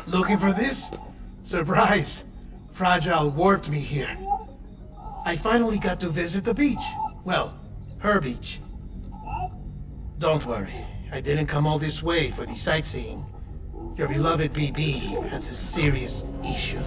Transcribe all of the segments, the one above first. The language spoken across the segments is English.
Looking for this? Surprise! Fragile warped me here. I finally got to visit the beach. Well, her beach. Don't worry, I didn't come all this way for the sightseeing. Your beloved BB has a serious issue.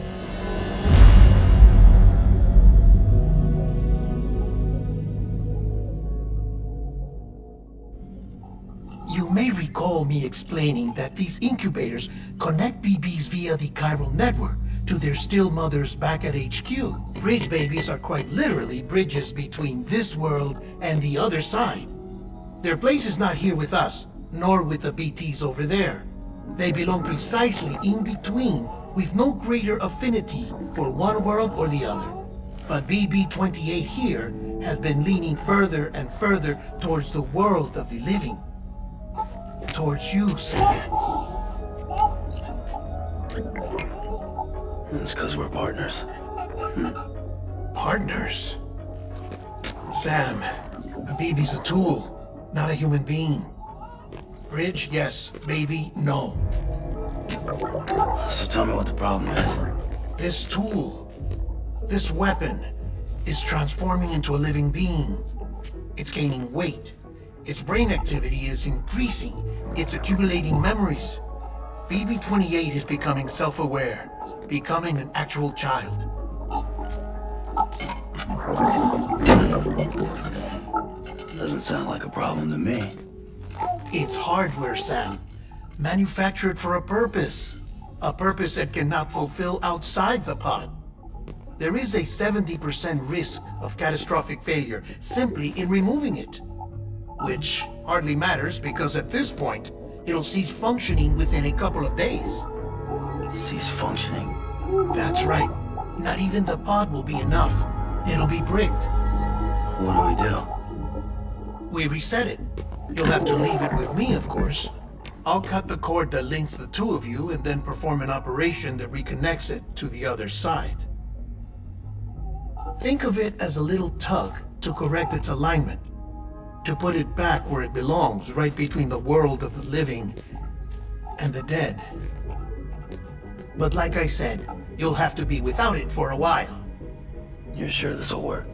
You may recall me explaining that these incubators connect BBs via the chiral network to their still mothers back at HQ. Bridge babies are quite literally bridges between this world and the other side. Their place is not here with us, nor with the BTs over there. They belong precisely in between, with no greater affinity for one world or the other. But BB-28 here has been leaning further and further towards the world of the living. Towards you, Sam. It's because we're partners. Partners? Sam, a baby's a tool, not a human being. Bridge, yes. Baby, no. So tell me what the problem is. This tool, this weapon, is transforming into a living being. It's gaining weight. Its brain activity is increasing. It's accumulating memories. BB-28 is becoming self-aware, becoming an actual child. Doesn't sound like a problem to me. It's hardware, Sam. Manufactured for a purpose. A purpose that cannot fulfill outside the pod. There is a 70% risk of catastrophic failure simply in removing it. Which hardly matters because at this point, it'll cease functioning within a couple of days. Cease functioning? That's right. Not even the pod will be enough. It'll be bricked. What do? We reset it. You'll have to leave it with me, of course. I'll cut the cord that links the two of you and then perform an operation that reconnects it to the other side. Think of it as a little tug to correct its alignment. To put it back where it belongs, right between the world of the living and the dead. But like I said, you'll have to be without it for a while. You're sure this'll work?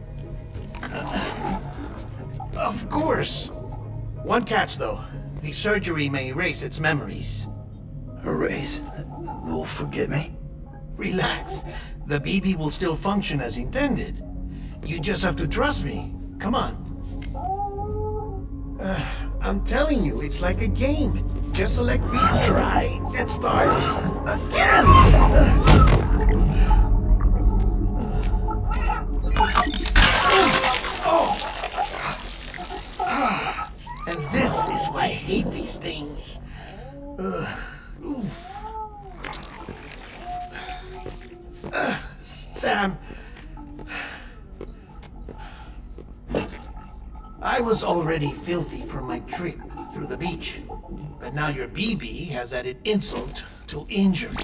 Of course. One catch, though. The surgery may erase its memories. Erase? Will forget me? Relax. The BB will still function as intended. You just have to trust me. Come on. I'm telling you, it's like a game. Just select retry and start again. And this is why I hate these things. Sam, I was already filthy from my trip through the beach, but now your BB has added insult to injury.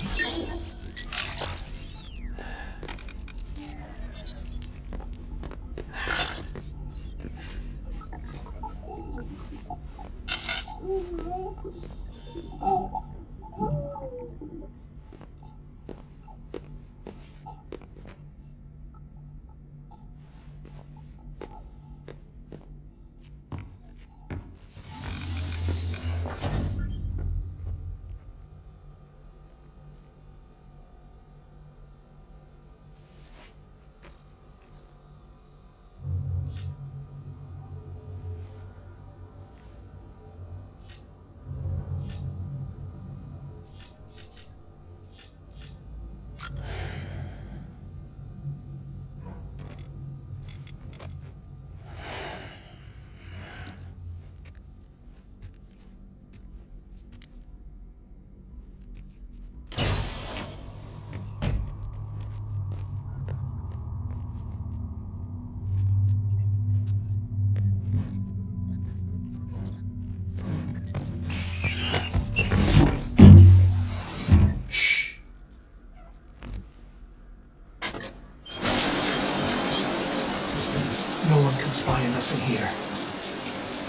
No one can spy on us in here.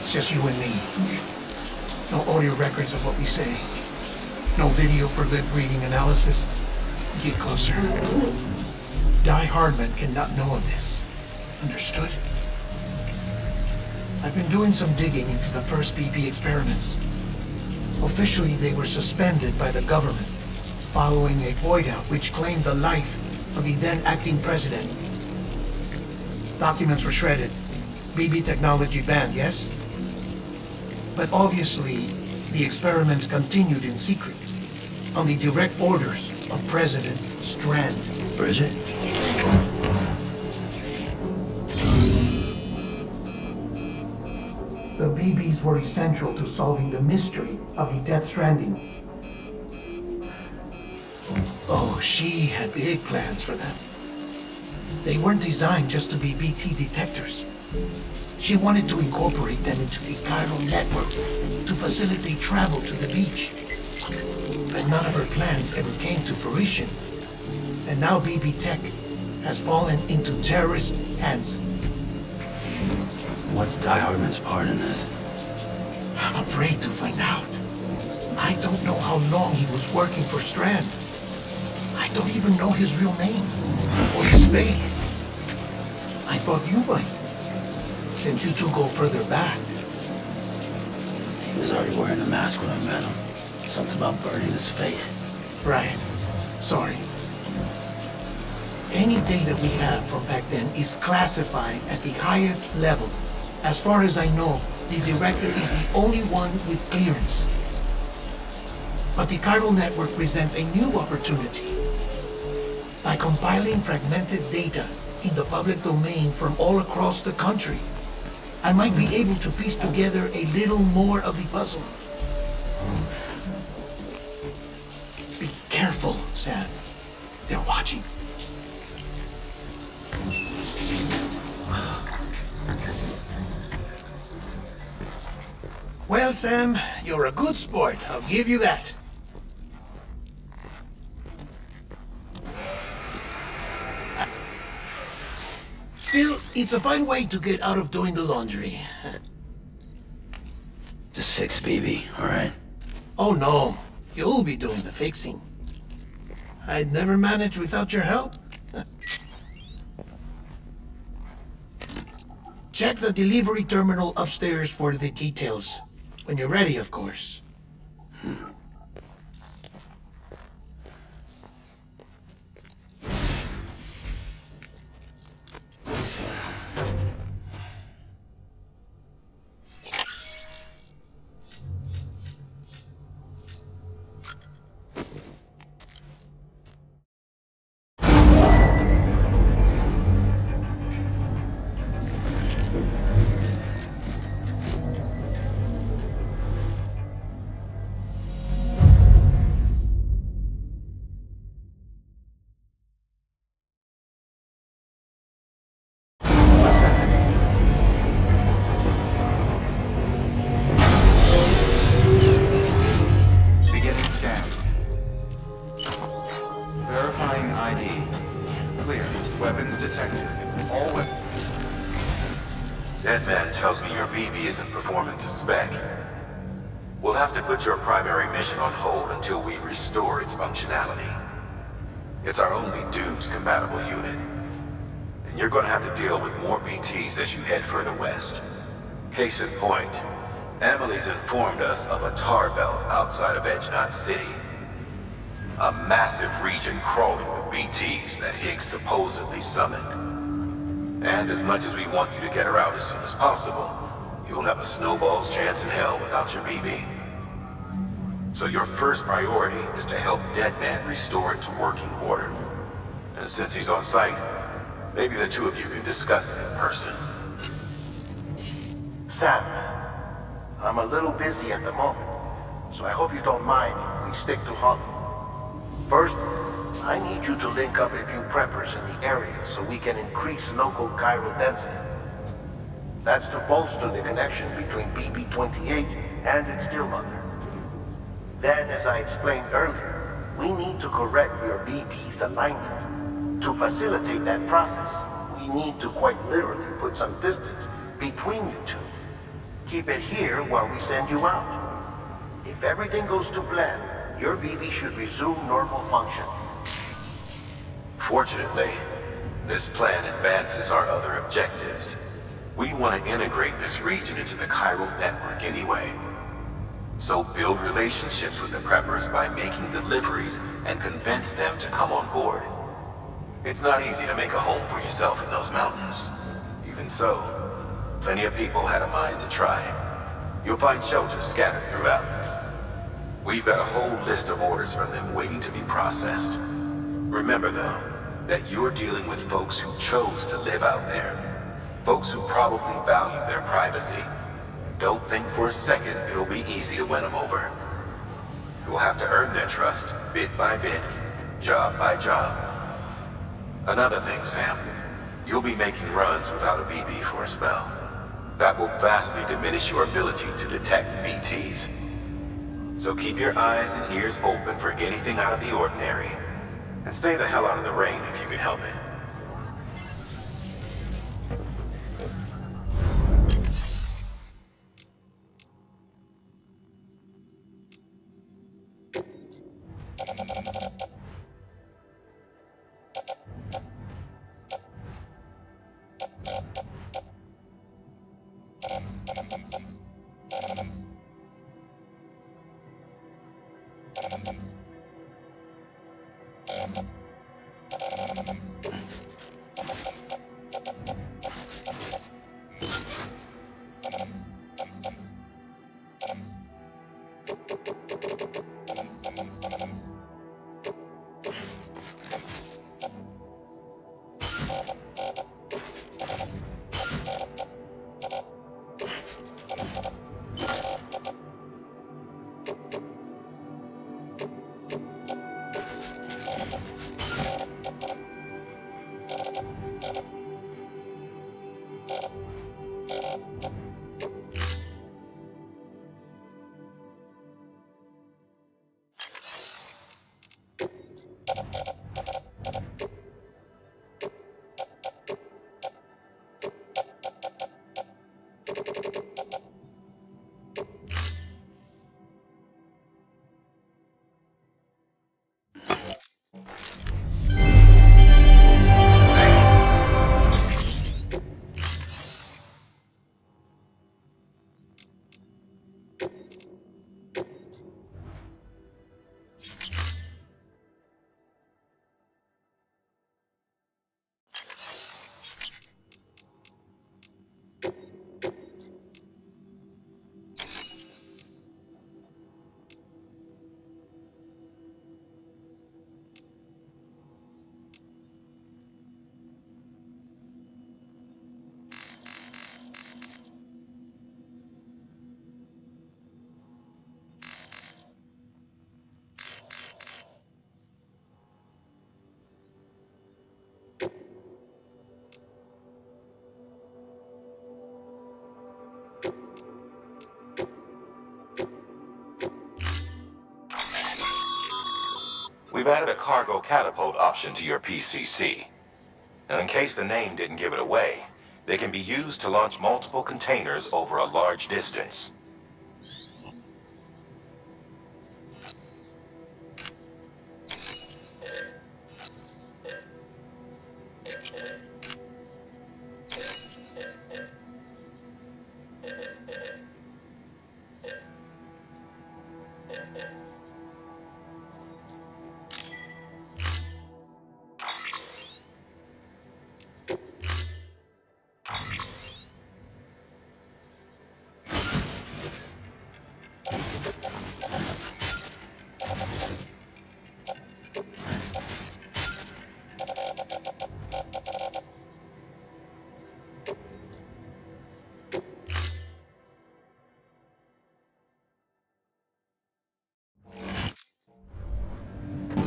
It's just you and me. No audio records of what we say. No video for lip reading analysis? Get closer. Die Hardman cannot know of this. Understood? I've been doing some digging into the first BB experiments. Officially, they were suspended by the government, following a void-out which claimed the life of the then-acting president. Documents were shredded. BB technology banned, yes? But obviously, the experiments continued in secret, on the direct orders of President Strand. Bridget? The BBs were essential to solving the mystery of the Death Stranding. Oh, she had big plans for them. They weren't designed just to be BT detectors. She wanted to incorporate them into the chiral network to facilitate travel to the beach. But none of her plans ever came to fruition. And now BB Tech has fallen into terrorist hands. What's Die Hardman's part in this? I'm afraid to find out. I don't know how long he was working for Strand. I don't even know his real name or his face. I thought you might, since you two go further back. He was already wearing a mask when I met him. Something about burning his face. Right. Sorry. Any data we have from back then is classified at the highest level. As far as I know, the director is the only one with clearance. But the chiral network presents a new opportunity. By compiling fragmented data in the public domain from all across the country, I might be able to piece together a little more of the puzzle. Be careful, Sam. They're watching. Well, Sam, you're a good sport. I'll give you that. Still, it's a fine way to get out of doing the laundry. Just fix BB, alright? Oh no, you'll be doing the fixing. I'd never manage without your help. Check the delivery terminal upstairs for the details. When you're ready, of course. Deadman tells me your BB isn't performing to spec. We'll have to put your primary mission on hold until we restore its functionality. It's our only Dooms-compatible unit. And you're gonna have to deal with more BTs as you head further west. Case in point, Emily's informed us of a tar belt outside of Edge Knot City. A massive region crawling with BTs that Higgs supposedly summoned. And as much as we want you to get her out as soon as possible, you'll have a snowball's chance in hell without your BB. So your first priority is to help Deadman restore it to working order. And since he's on site, maybe the two of you can discuss it in person. Sam, I'm a little busy at the moment, so I hope you don't mind if we stick to Holland. First, I need you to link up a few preppers in the area so we can increase local chiral density. That's to bolster the connection between BB-28 and its dear mother. Then, as I explained earlier, we need to correct your BB's alignment. To facilitate that process, we need to quite literally put some distance between you two. Keep it here while we send you out. If everything goes to plan, your BB should resume normal function. Fortunately, this plan advances our other objectives. We want to integrate this region into the chiral network anyway. So build relationships with the preppers by making deliveries and convince them to come on board. It's not easy to make a home for yourself in those mountains. Even so, plenty of people had a mind to try. You'll find shelters scattered throughout. We've got a whole list of orders from them waiting to be processed. Remember though, that you're dealing with folks who chose to live out there. Folks who probably value their privacy. Don't think for a second it'll be easy to win them over. You'll have to earn their trust, bit by bit, job by job. Another thing, Sam. You'll be making runs without a BB for a spell. That will vastly diminish your ability to detect BTs. So keep your eyes and ears open for anything out of the ordinary. And stay the hell out of the rain if you can help it. We've added a cargo catapult option to your PCC. Now, in case the name didn't give it away, they can be used to launch multiple containers over a large distance.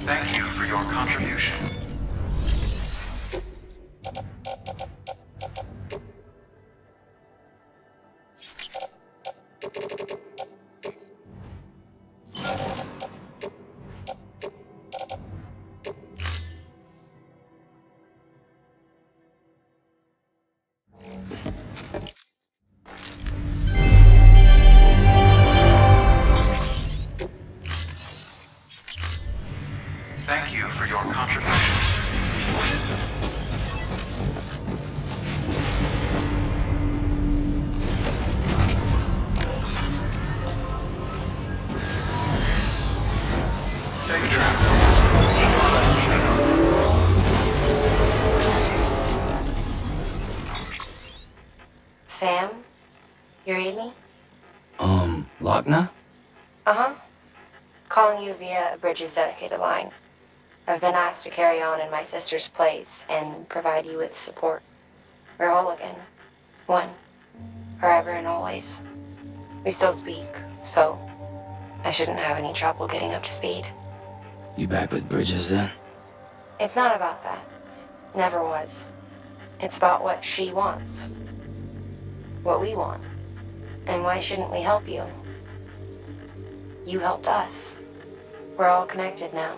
Thank you for your contribution. for your contribution. Safe travels. Sam? You read me? Lochna? Uh-huh. Calling you via a Bridges dedicated line. I've been asked to carry on in my sister's place and provide you with support. We're whole again. One. Forever and always. We still speak, so I shouldn't have any trouble getting up to speed. You back with Bridges then? It's not about that. Never was. It's about what she wants. What we want. And why shouldn't we help you? You helped us. We're all connected now.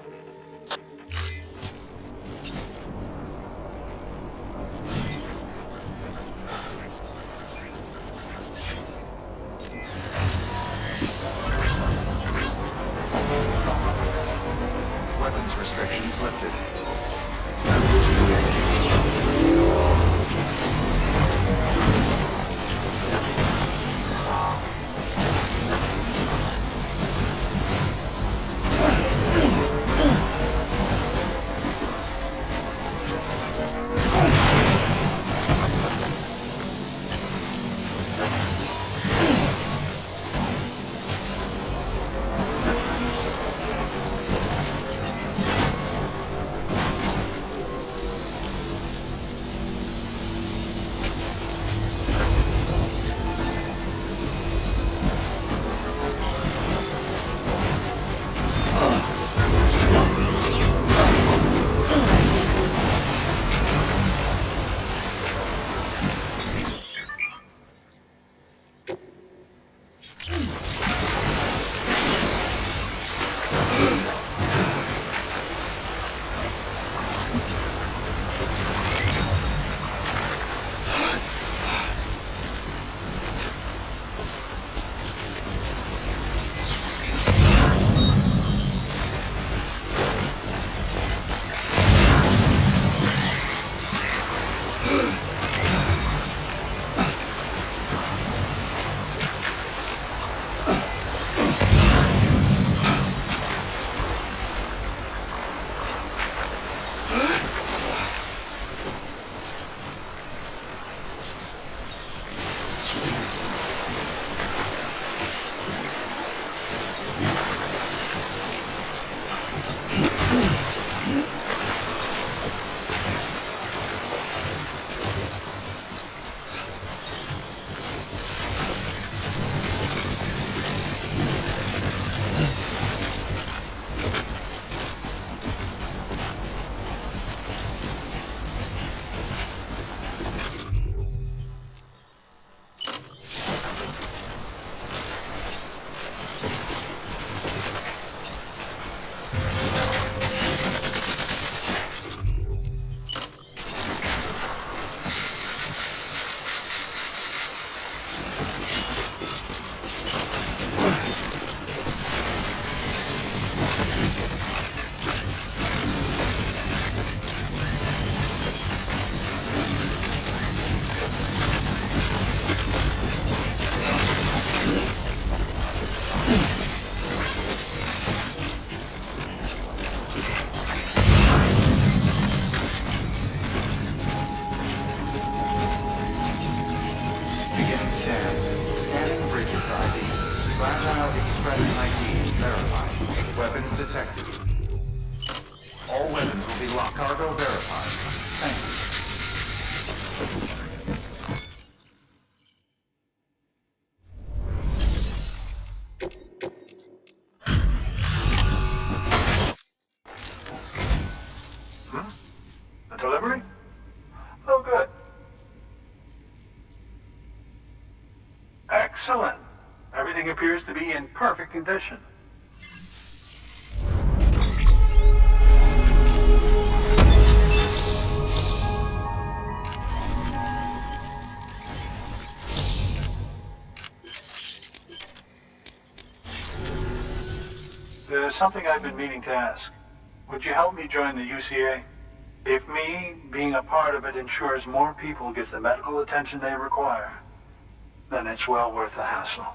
Weapons restrictions lifted. Fragile Express ID verified. Weapons detected. All weapons will be locked cargo verified. Thank you. The delivery? Oh, good. Excellent. Everything appears to be in perfect condition. There's something I've been meaning to ask. Would you help me join the UCA? If me being a part of it ensures more people get the medical attention they require, then it's well worth the hassle.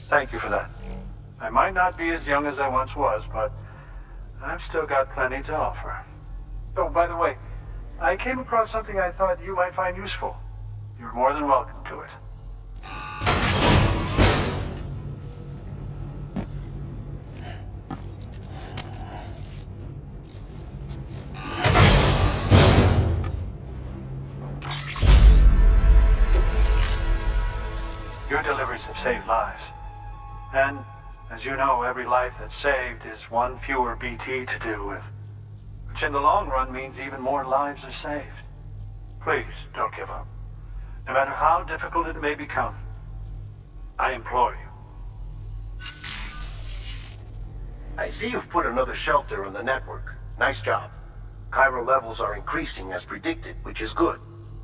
Thank you for that. I might not be as young as I once was, but I've still got plenty to offer. Oh, by the way, I came across something I thought you might find useful. You're more than welcome to it. Your deliveries have saved lives. And, as you know, every life that's saved is one fewer BT to deal with, which in the long run means even more lives are saved. Please, don't give up. No matter how difficult it may become, I implore you. I see you've put another shelter on the network. Nice job. Chiral levels are increasing as predicted, which is good.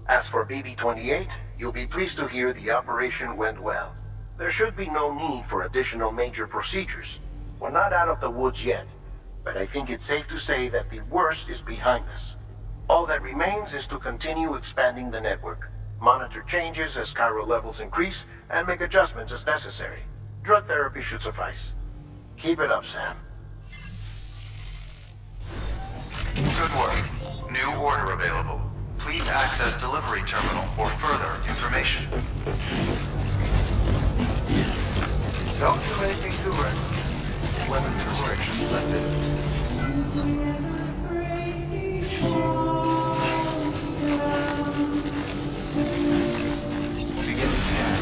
As for BB-28, you'll be pleased to hear the operation went well. There should be no need for additional major procedures. We're not out of the woods yet, but I think it's safe to say that the worst is behind us. All that remains is to continue expanding the network, monitor changes as chiral levels increase, and make adjustments as necessary. Drug therapy should suffice. Keep it up, Sam. Good work. New order available. Please access delivery terminal for further information. Don't do anything too reckless. Weapons restrictions lifted. Beginning scan.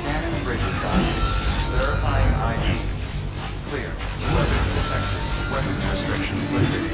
Scanning bridges on. Verifying ID. Clear. Weapons detected. Weapons restrictions lifted.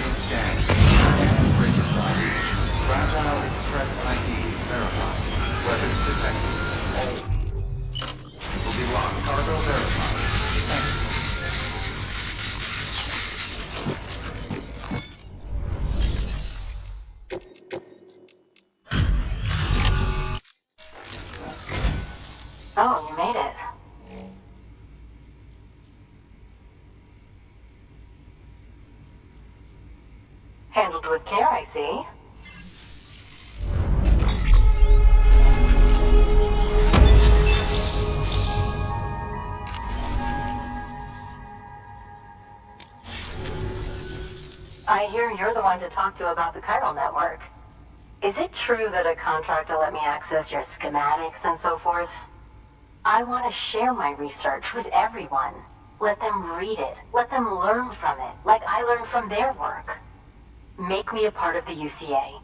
Beginning scanning. Scanning Bridges ID. Fragile Express ID verified. Weapons detected. All will be locked. Cargo verified. Thank you. Oh, you made it. Handled with care, I see. I hear you're the one to talk to about the chiral network. Is it true that a contractor let me access your schematics and so forth? I want to share my research with everyone. Let them read it. Let them learn from it, like I learned from their work. Make me a part of the UCA.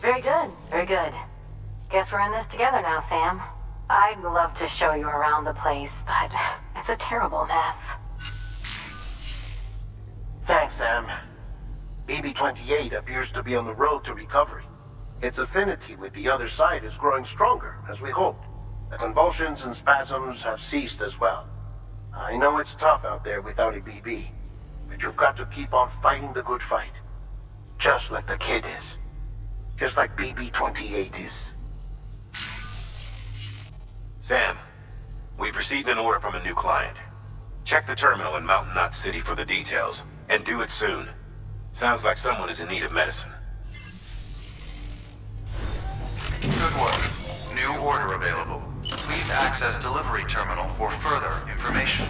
Very good, very good. Guess we're in this together now, Sam. I'd love to show you around the place, but it's a terrible mess. Thanks, Sam. BB-28 appears to be on the road to recovery. Its affinity with the other side is growing stronger, as we hoped. The convulsions and spasms have ceased as well. I know it's tough out there without a BB, but you've got to keep on fighting the good fight. Just like the kid is. Just like BB-28 is. Sam, we've received an order from a new client. Check the terminal in Mountain Knot City for the details, and do it soon. Sounds like someone is in need of medicine. Good work. New order available. Please access delivery terminal for further information.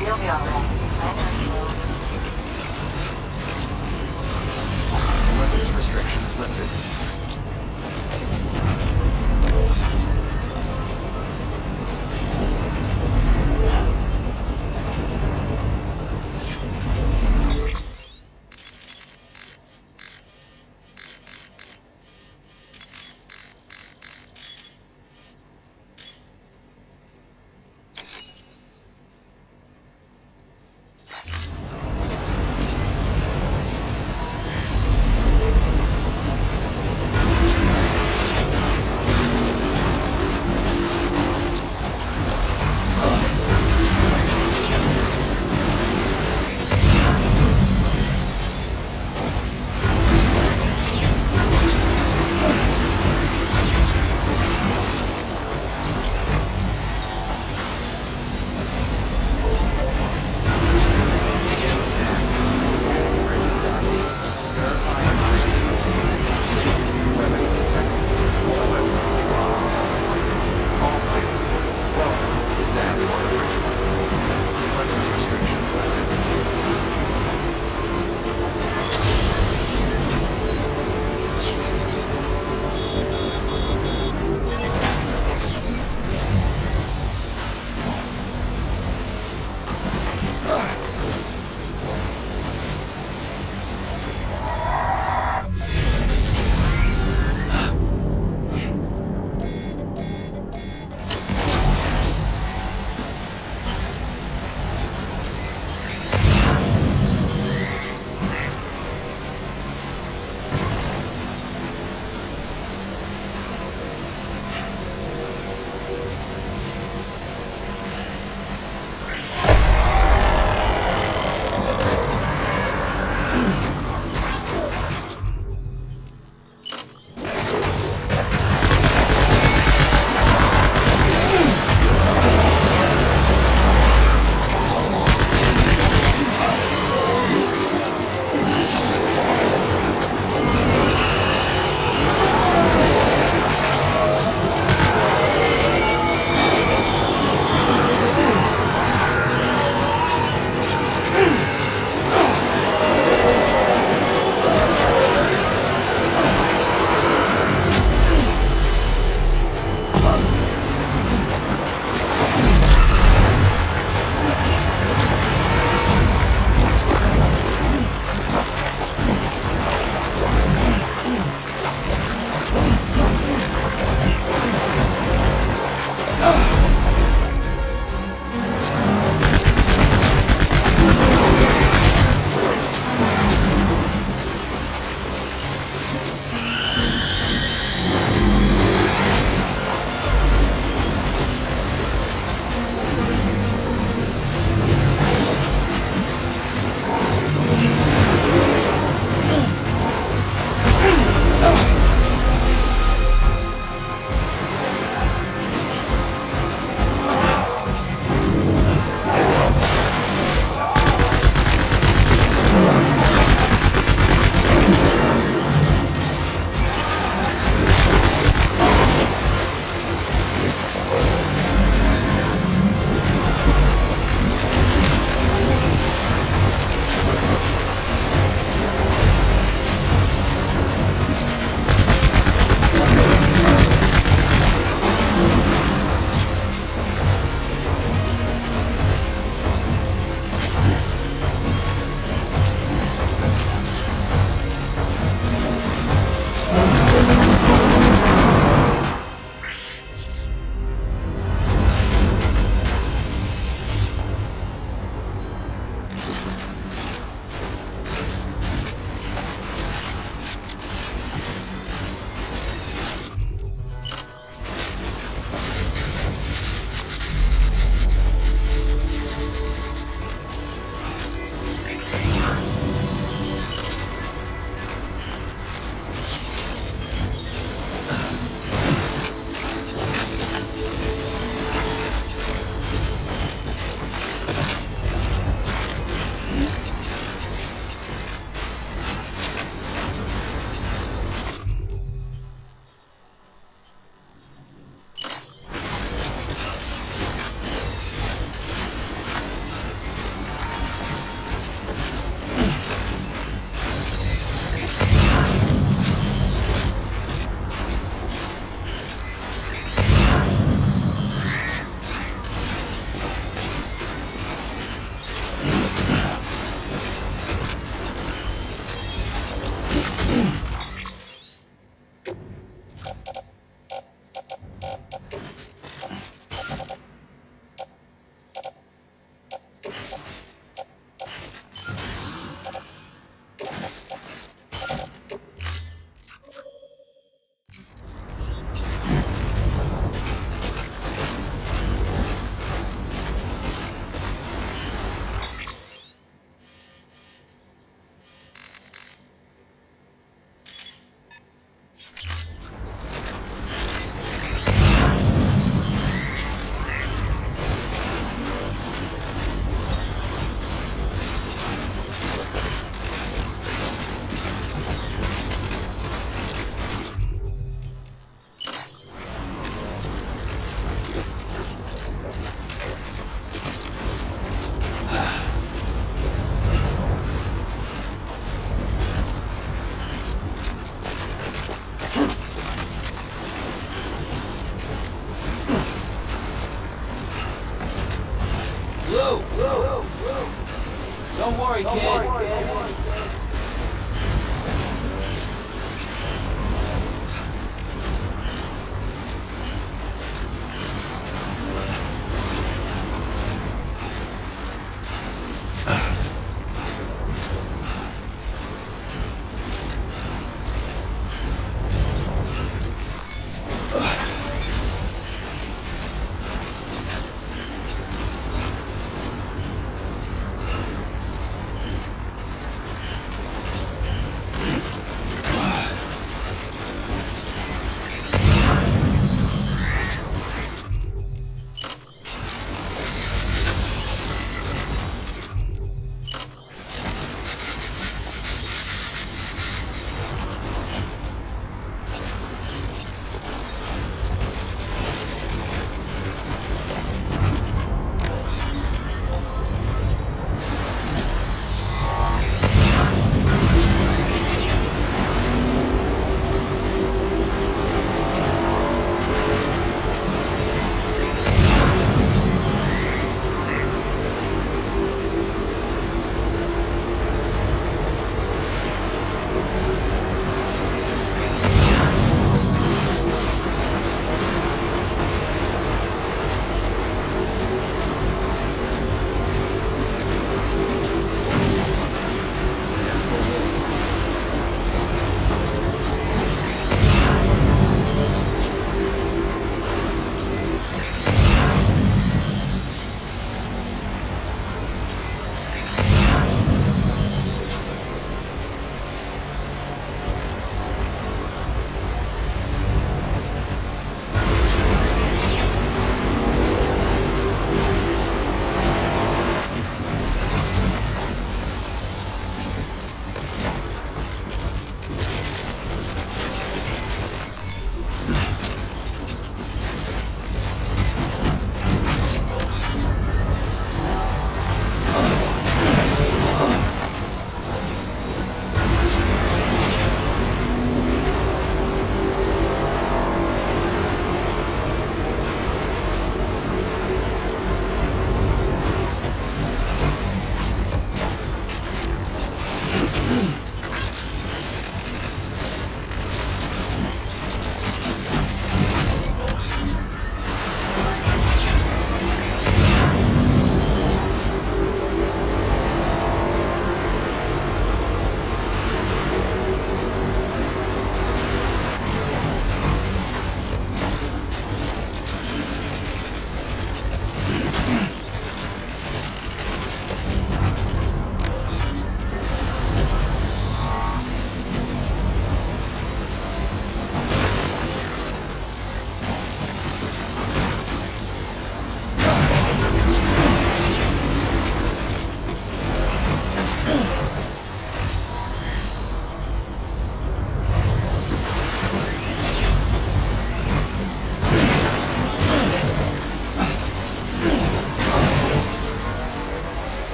You'll be all right.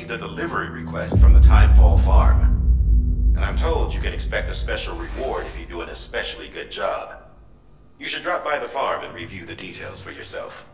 received a delivery request from the Timefall farm. And I'm told you can expect a special reward if you do an especially good job. You should drop by the farm and review the details for yourself.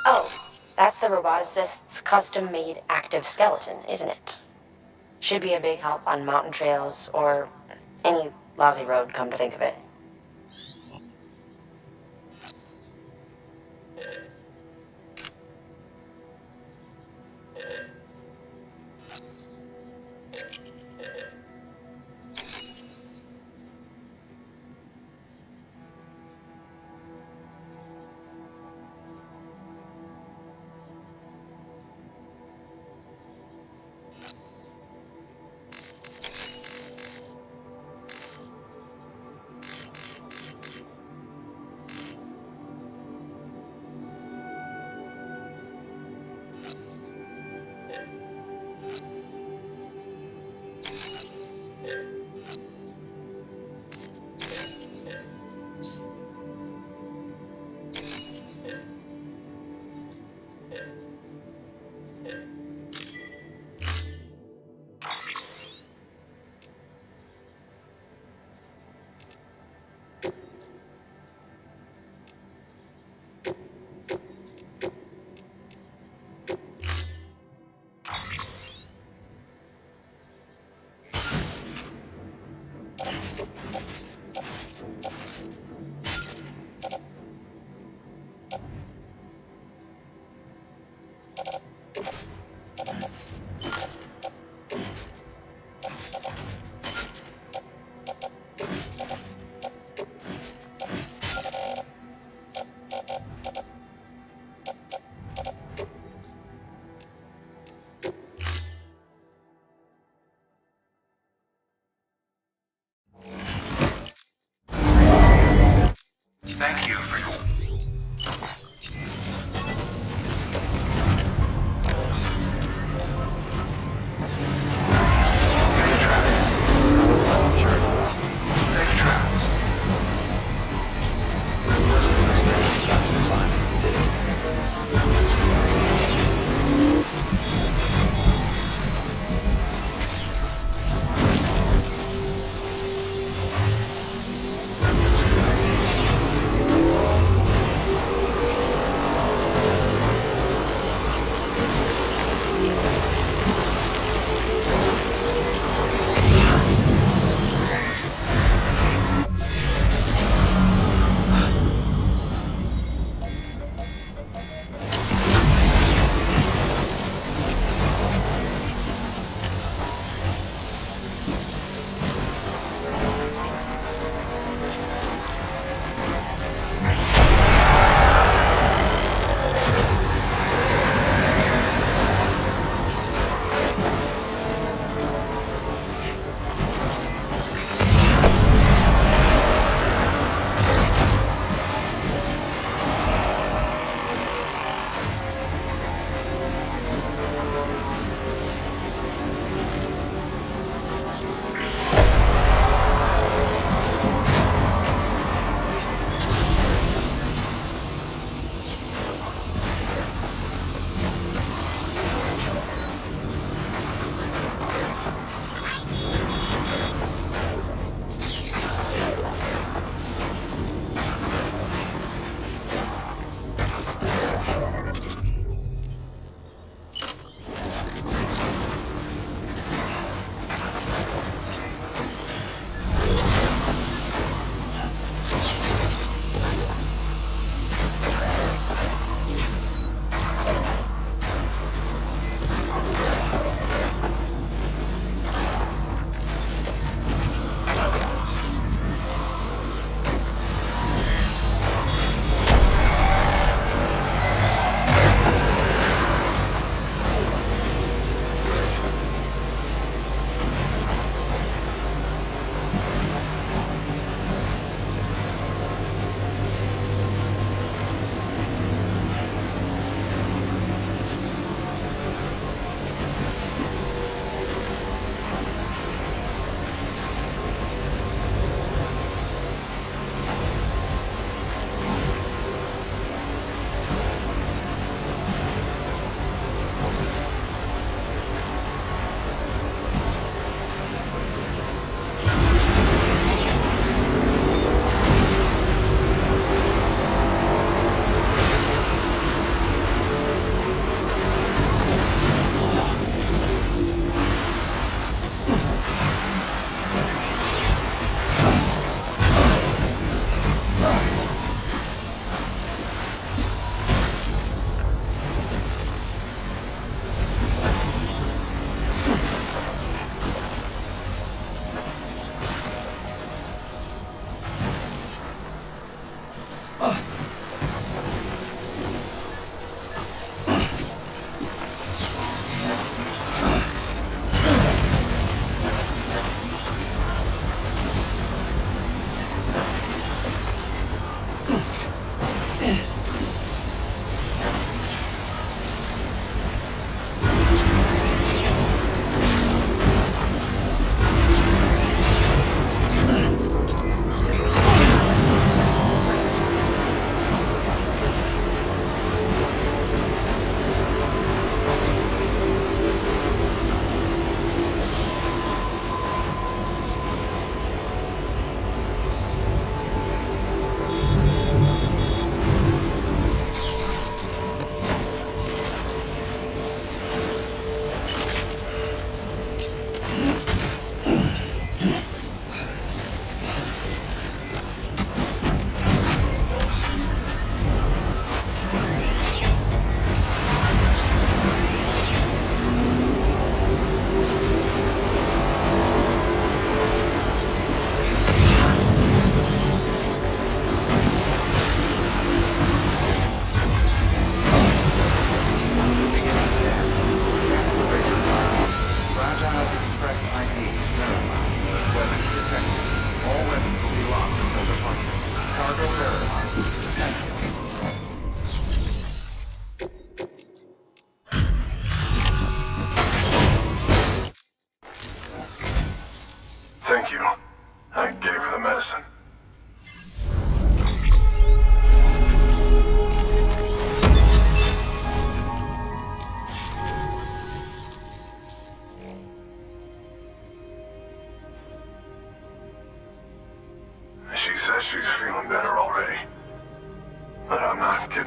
Oh, that's the roboticist's custom-made active skeleton, isn't it? Should be a big help on mountain trails or any lousy road, come to think of it.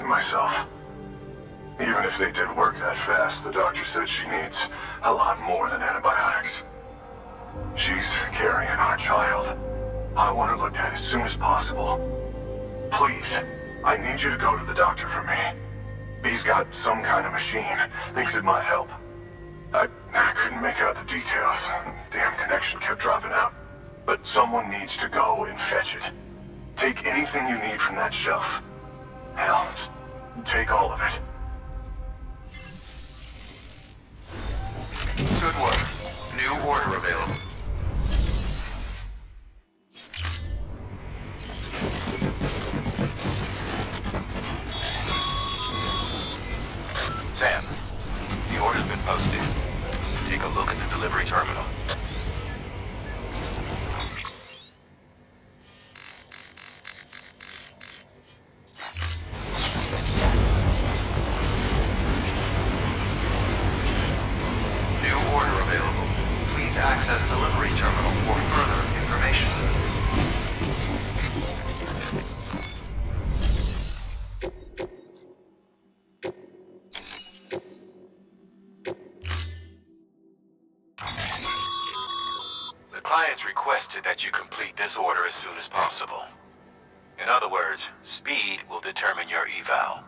myself. Even if they did work that fast, the doctor said she needs a lot more than antibiotics. She's carrying our child. I want her looked at as soon as possible. Please, I need you to go to the doctor for me. He's got some kind of machine. Thinks it might help. I couldn't make out the details. Damn connection kept dropping out. But someone needs to go and fetch it. Take anything you need from that shelf. Hell, just take all of it. Good work. New order available. Sam, the order's been posted. Take a look at the delivery terminal. New order available. Please access delivery terminal for further information. The client's requested that you complete this order as soon as possible. In other words, speed will determine your eval.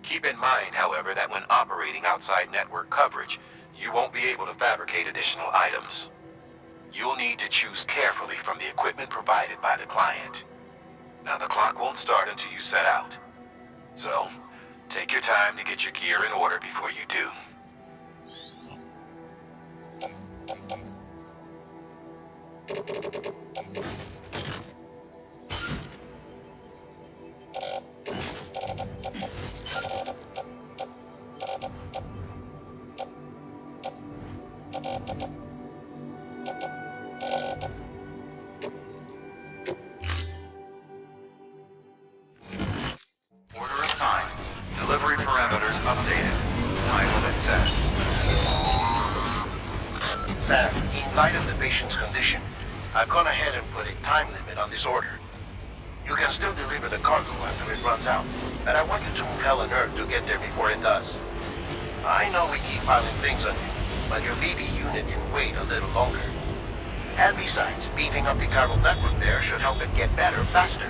Keep in mind, however, that when operating outside network coverage, you won't be able to fabricate additional items. You'll need to choose carefully from the equipment provided by the client. Now, the clock won't start until you set out. So, take your time to get your gear in order before you do. Order assigned. Delivery parameters updated. Time limit set. Sam, in light of the patient's condition, I've gone ahead and put a time limit on this order. You can still deliver the cargo after it runs out, and I want you to move hell and earth to get there before it does. I know we keep piling things on you, but your BB unit can wait a little longer. And besides, beefing up the chiral network there should help it get better faster.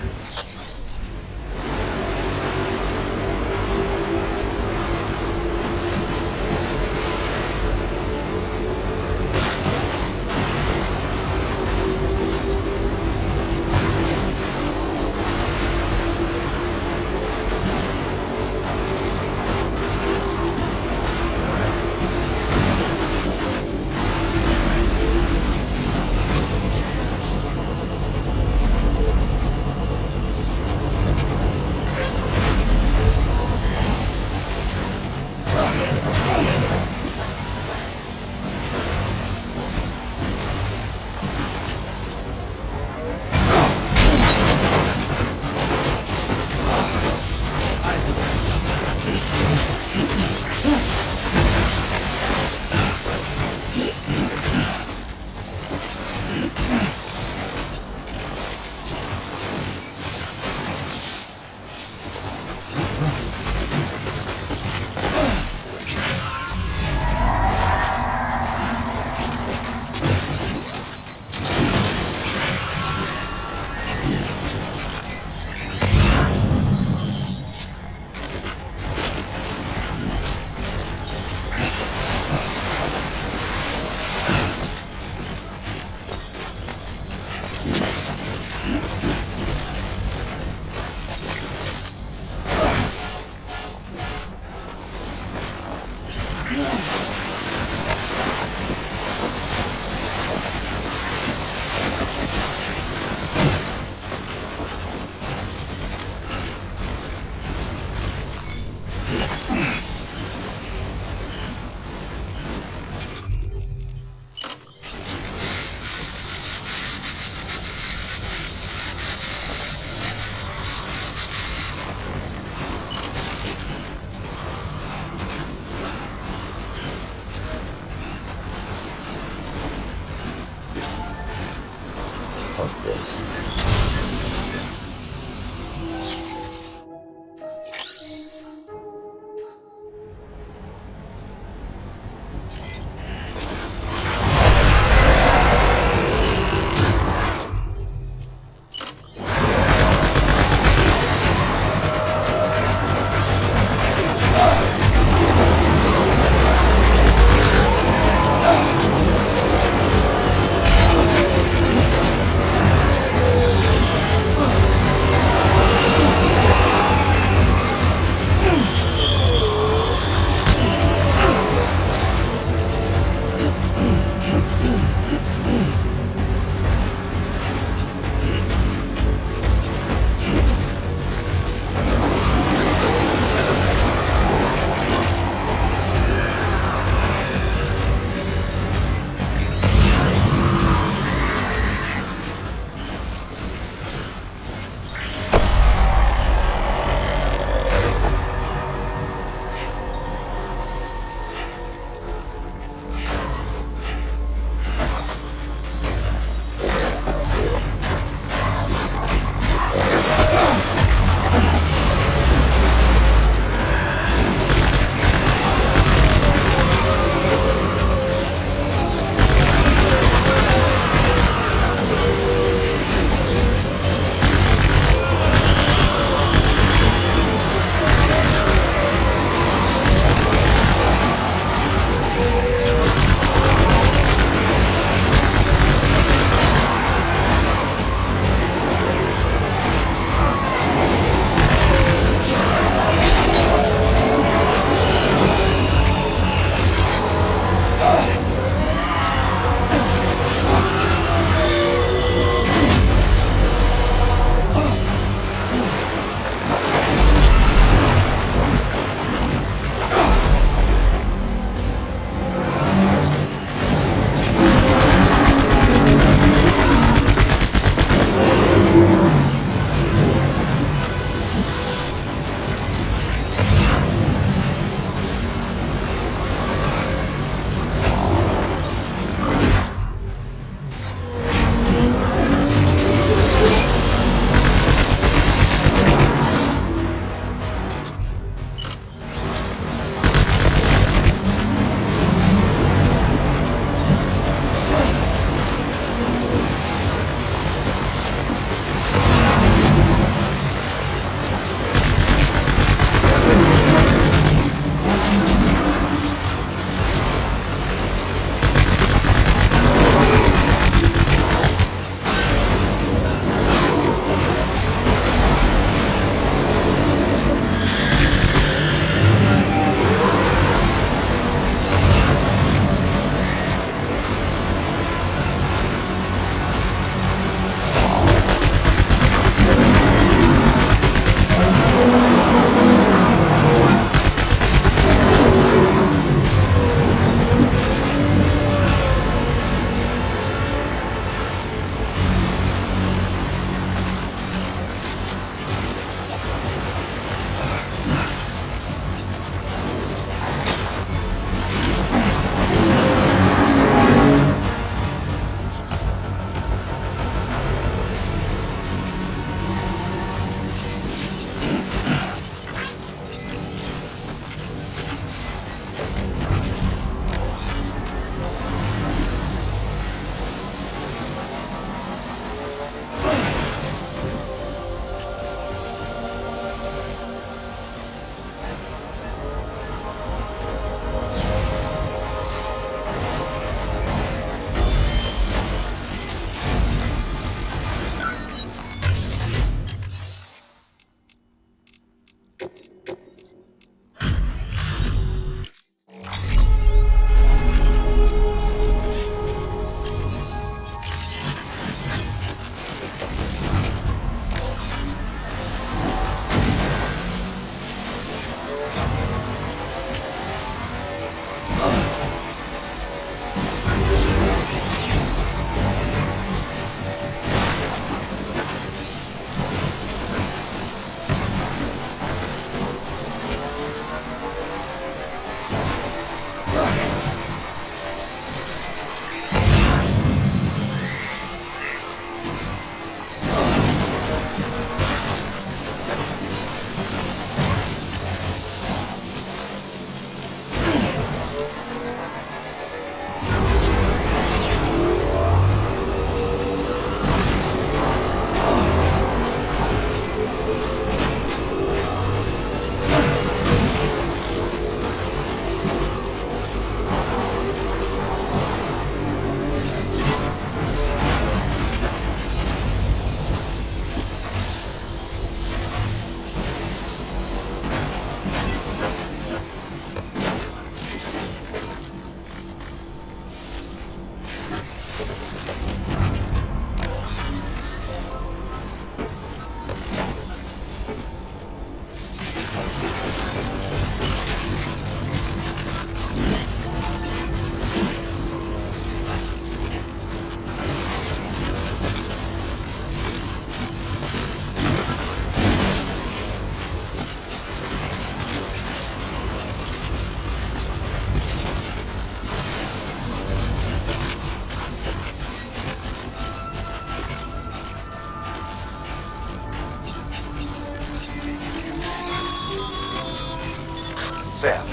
Sam,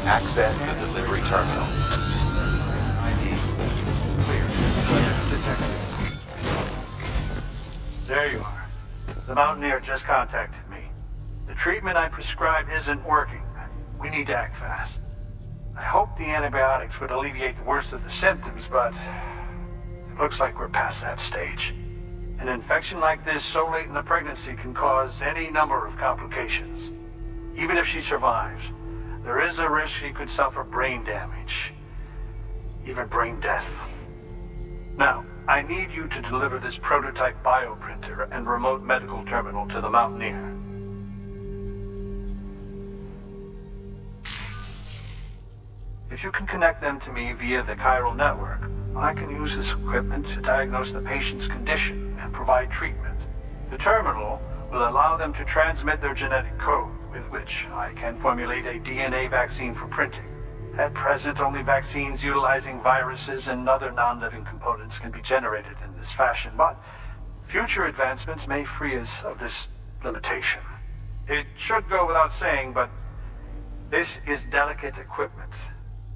access the delivery terminal. ID clear. Weapons detected. There you are. The Mountaineer just contacted me. The treatment I prescribed isn't working. We need to act fast. I hoped the antibiotics would alleviate the worst of the symptoms, but it looks like we're past that stage. An infection like this so late in the pregnancy can cause any number of complications. Even if she survives, there is a risk she could suffer brain damage, even brain death. Now, I need you to deliver this prototype bioprinter and remote medical terminal to the Mountaineer. If you can connect them to me via the chiral network, I can use this equipment to diagnose the patient's condition and provide treatment. The terminal will allow them to transmit their genetic code, with which I can formulate a DNA vaccine for printing. At present, only vaccines utilizing viruses and other non-living components can be generated in this fashion, but future advancements may free us of this limitation. It should go without saying, but this is delicate equipment.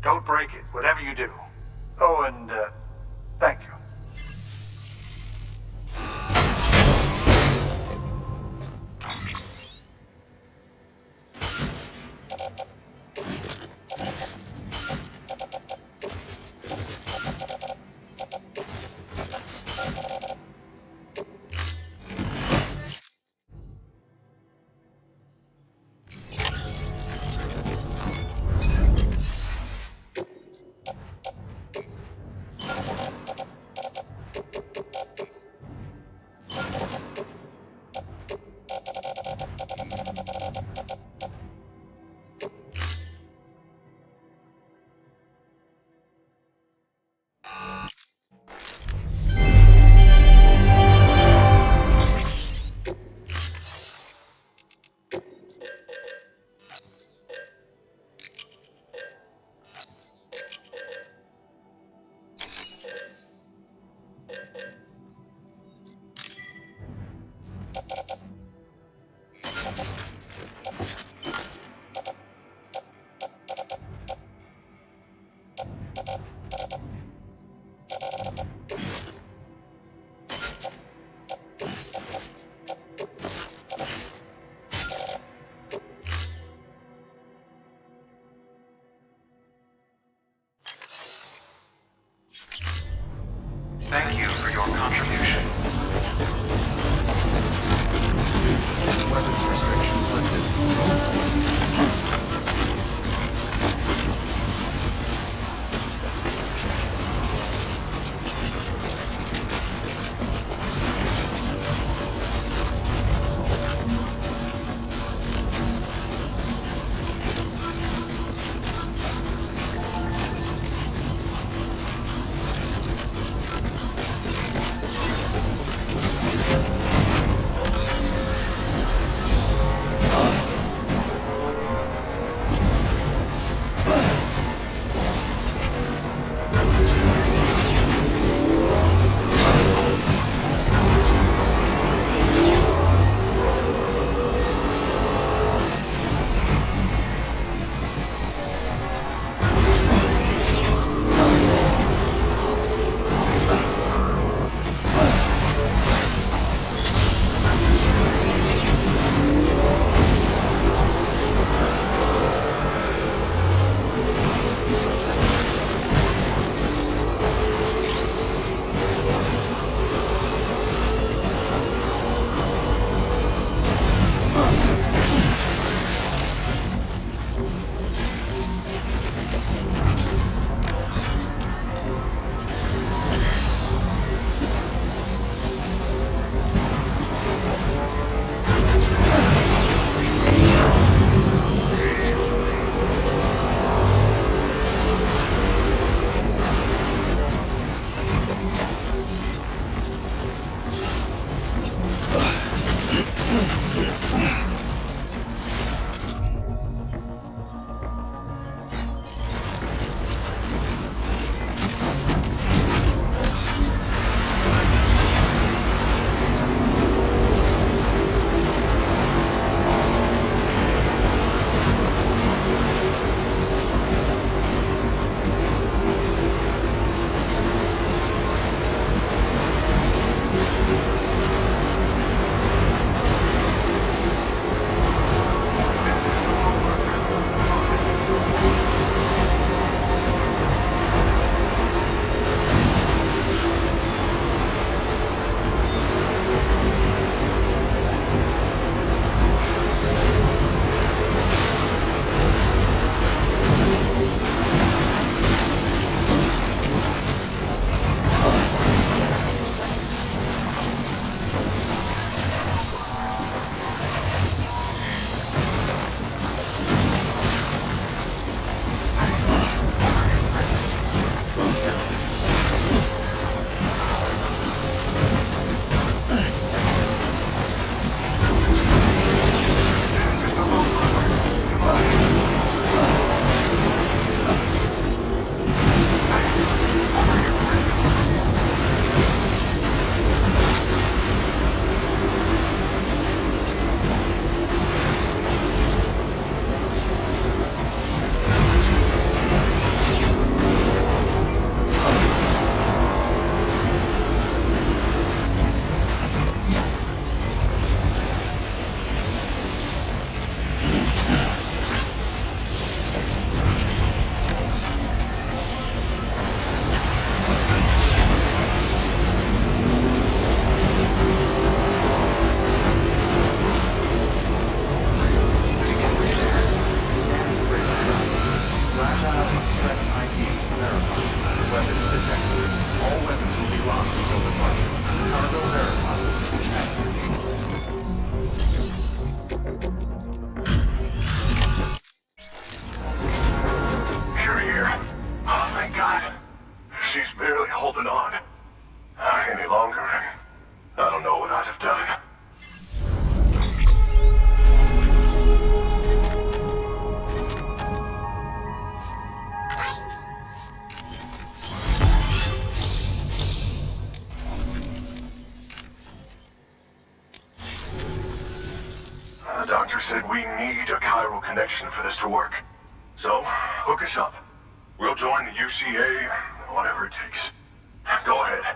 Don't break it, whatever you do. Oh, and thank you. said we need a chiral connection for this to work. So, hook us up. We'll join the UCA, whatever it takes. Go ahead.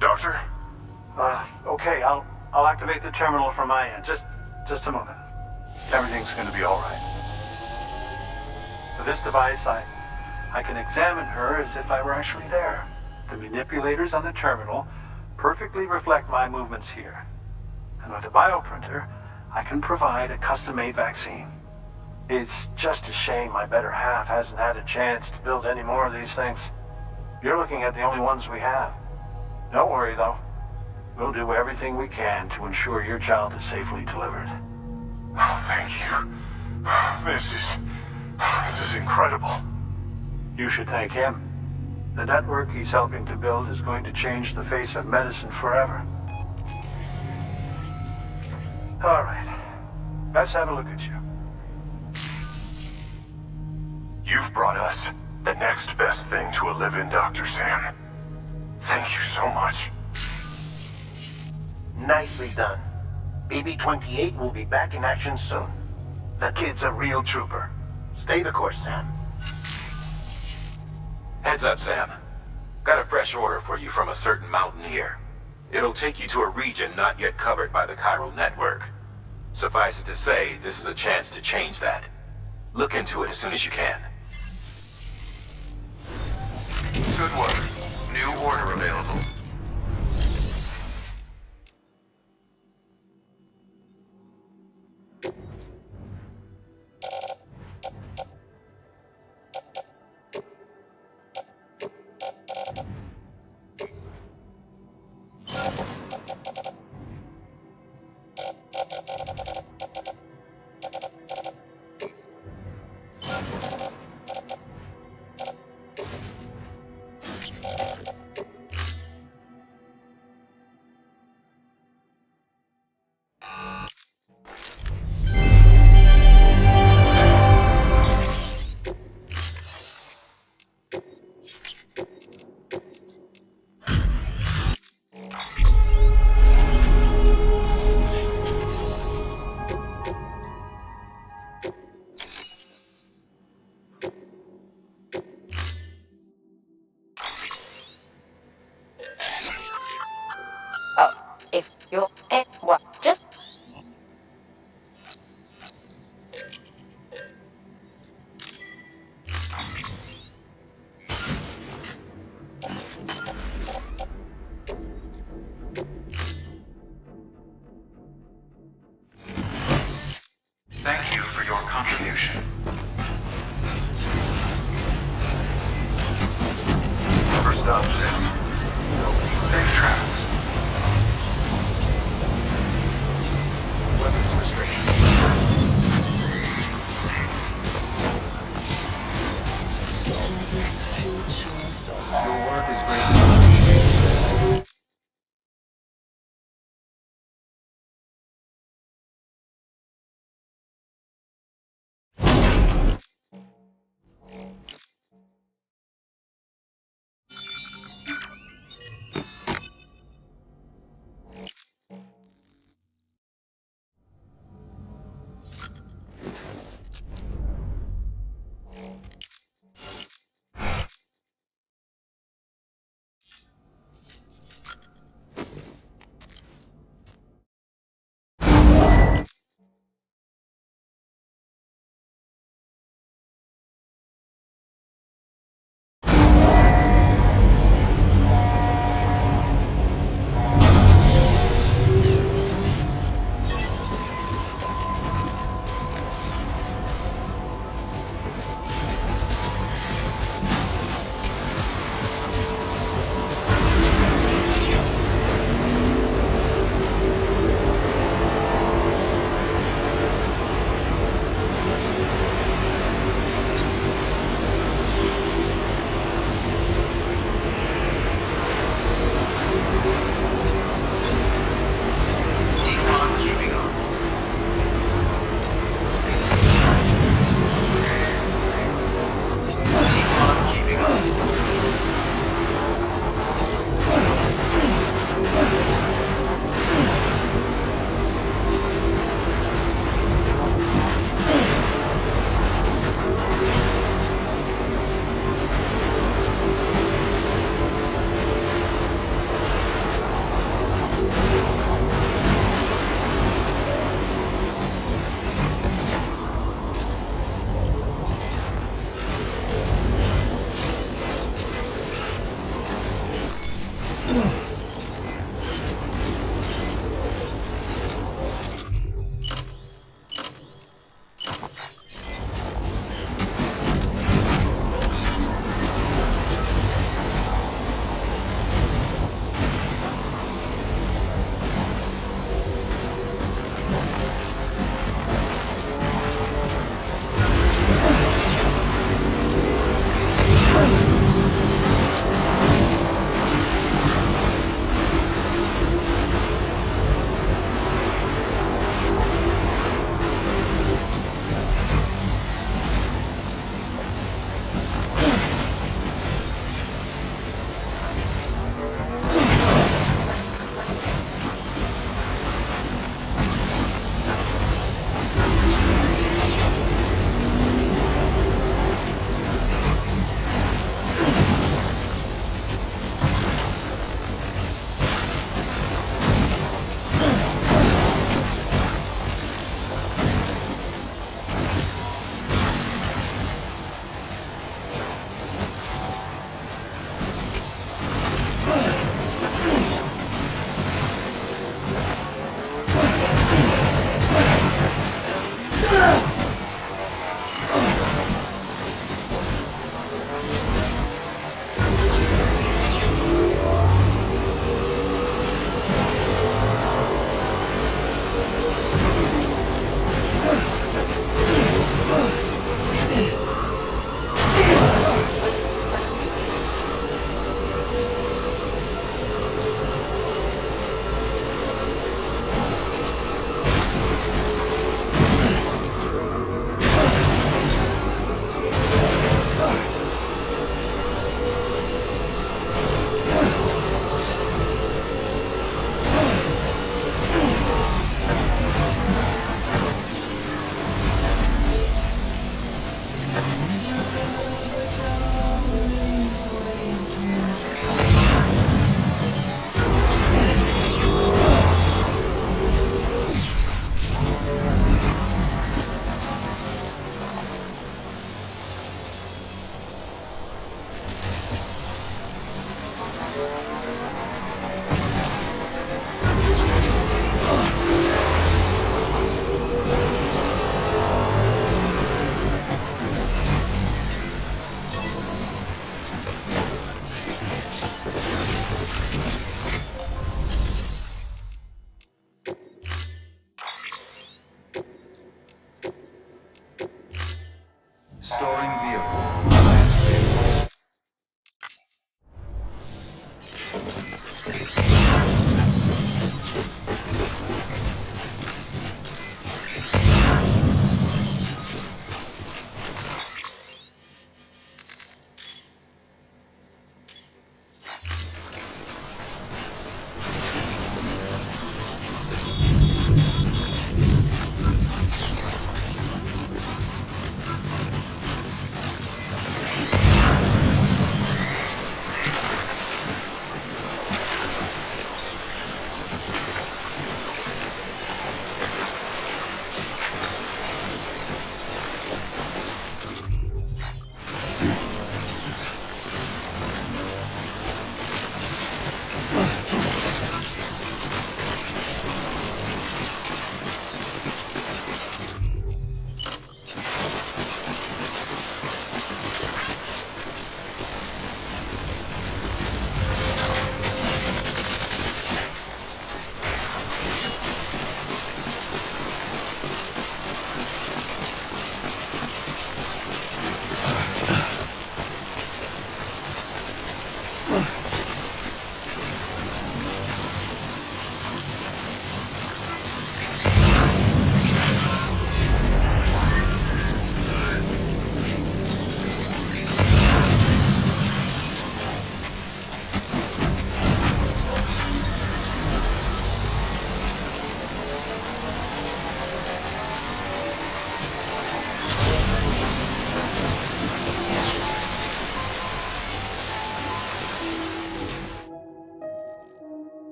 Doctor? Okay, I'll activate the terminal from my end. Just a moment. Everything's gonna be all right. With this device, I can examine her as if I were actually there. The manipulators on the terminal perfectly reflect my movements here. And with the bioprinter, I can provide a custom-made vaccine. It's just a shame my better half hasn't had a chance to build any more of these things. You're looking at the only ones we have. Don't worry, though. We'll do everything we can to ensure your child is safely delivered. Oh, thank you. This is incredible. You should thank him. The network he's helping to build is going to change the face of medicine forever. All right. Let's have a look at you. You've brought us the next best thing to a live-in, Dr. Sam. Thank you so much. Nicely done. BB-28 will be back in action soon. The kid's a real trooper. Stay the course, Sam. Heads up, Sam. Got a fresh order for you from a certain mountaineer. It'll take you to a region not yet covered by the chiral network. Suffice it to say, this is a chance to change that. Look into it as soon as you can. Good work. New order available. Oh, if you're... what? Just... Thank you for your contribution. Never stop soon. Safe travels.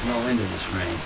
No end to this rain.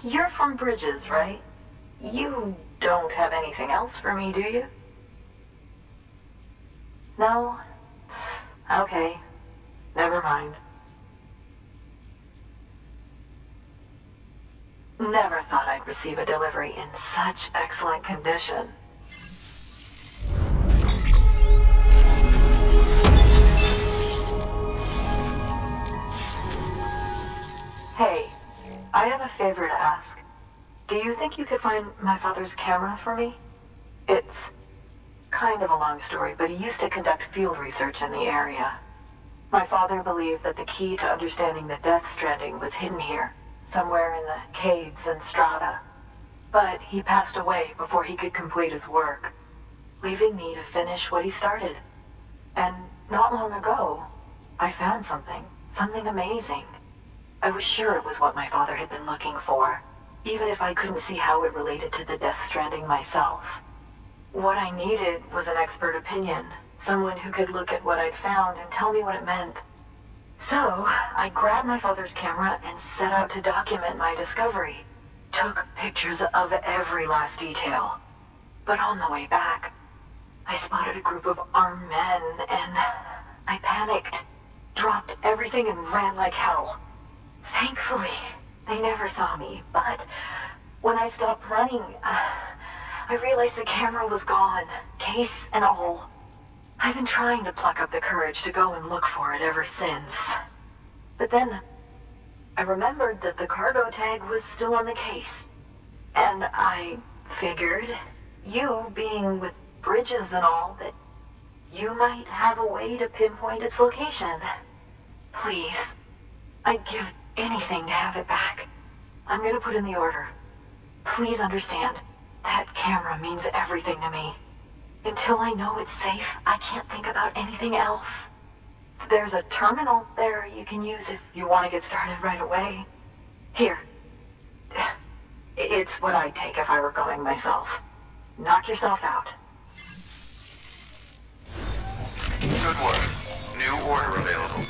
You're from Bridges, right? You don't have anything else for me, do you? No? Okay. Never mind. Never thought I'd receive a delivery in such excellent condition. Hey, I have a favor to ask. Do you think you could find my father's camera for me? It's kind of a long story, but he used to conduct field research in the area. My father believed that the key to understanding the Death Stranding was hidden here, somewhere in the caves and strata. But he passed away before he could complete his work, leaving me to finish what he started. And not long ago, I found something amazing. I was sure it was what my father had been looking for, even if I couldn't see how it related to the Death Stranding myself. What I needed was an expert opinion, someone who could look at what I'd found and tell me what it meant. So, I grabbed my father's camera and set out to document my discovery. Took pictures of every last detail. But on the way back, I spotted a group of armed men and I panicked, dropped everything and ran like hell. Thankfully, they never saw me, but when I stopped running, I realized the camera was gone, case and all. I've been trying to pluck up the courage to go and look for it ever since. But then, I remembered that the cargo tag was still on the case. And I figured, you being with Bridges and all, that you might have a way to pinpoint its location. Please, I'd give anything to have it back. I'm gonna put in the order. Please understand, that camera means everything to me. Until I know it's safe, I can't think about anything else. There's a terminal there you can use if you want to get started right away. Here. It's what I'd take if I were going myself. Knock yourself out. Good work. New order available.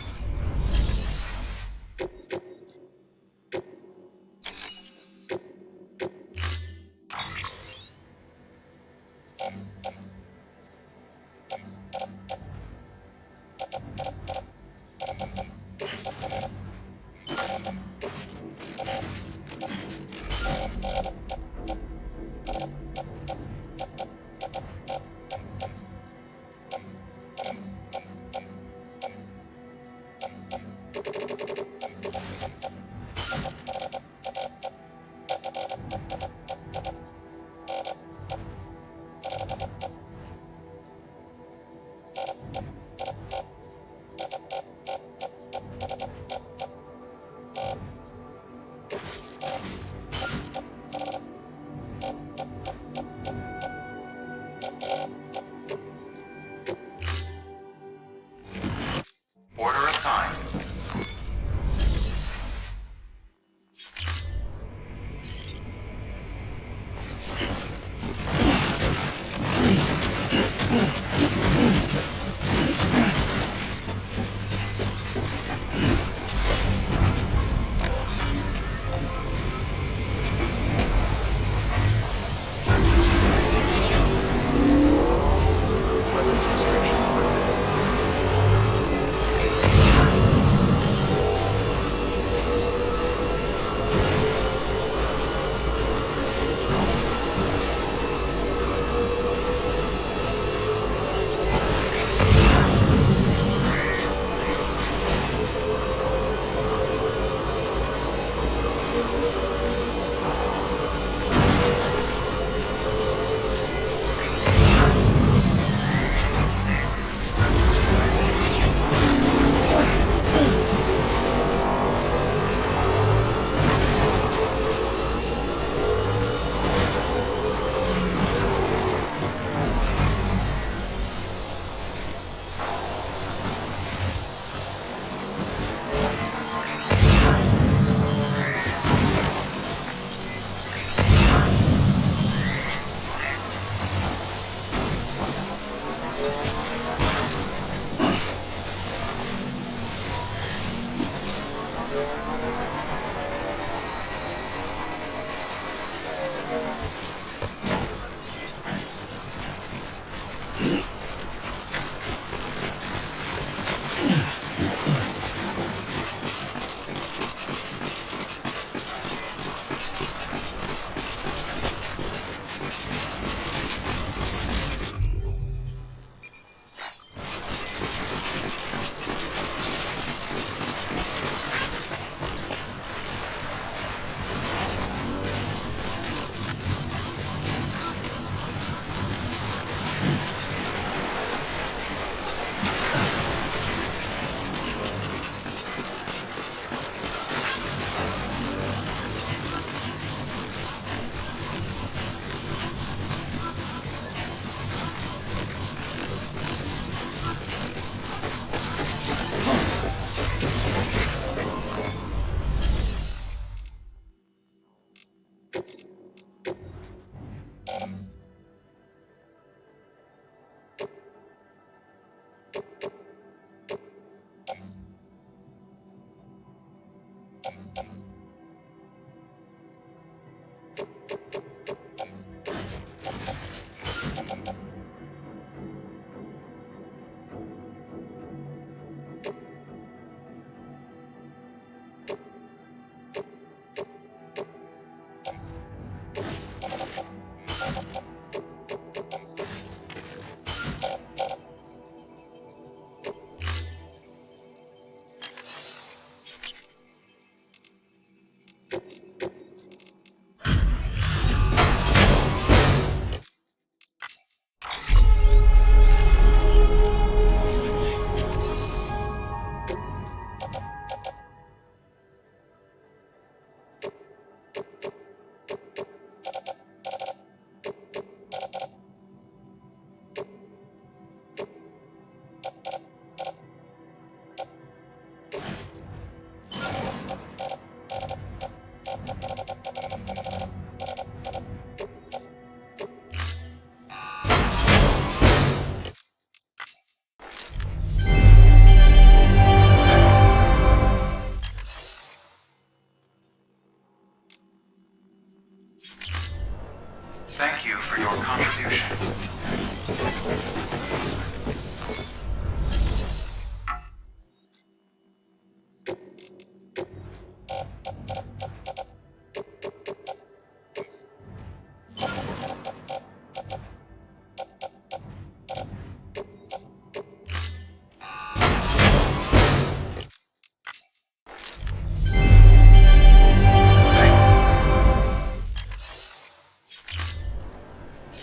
Thank you for your contribution.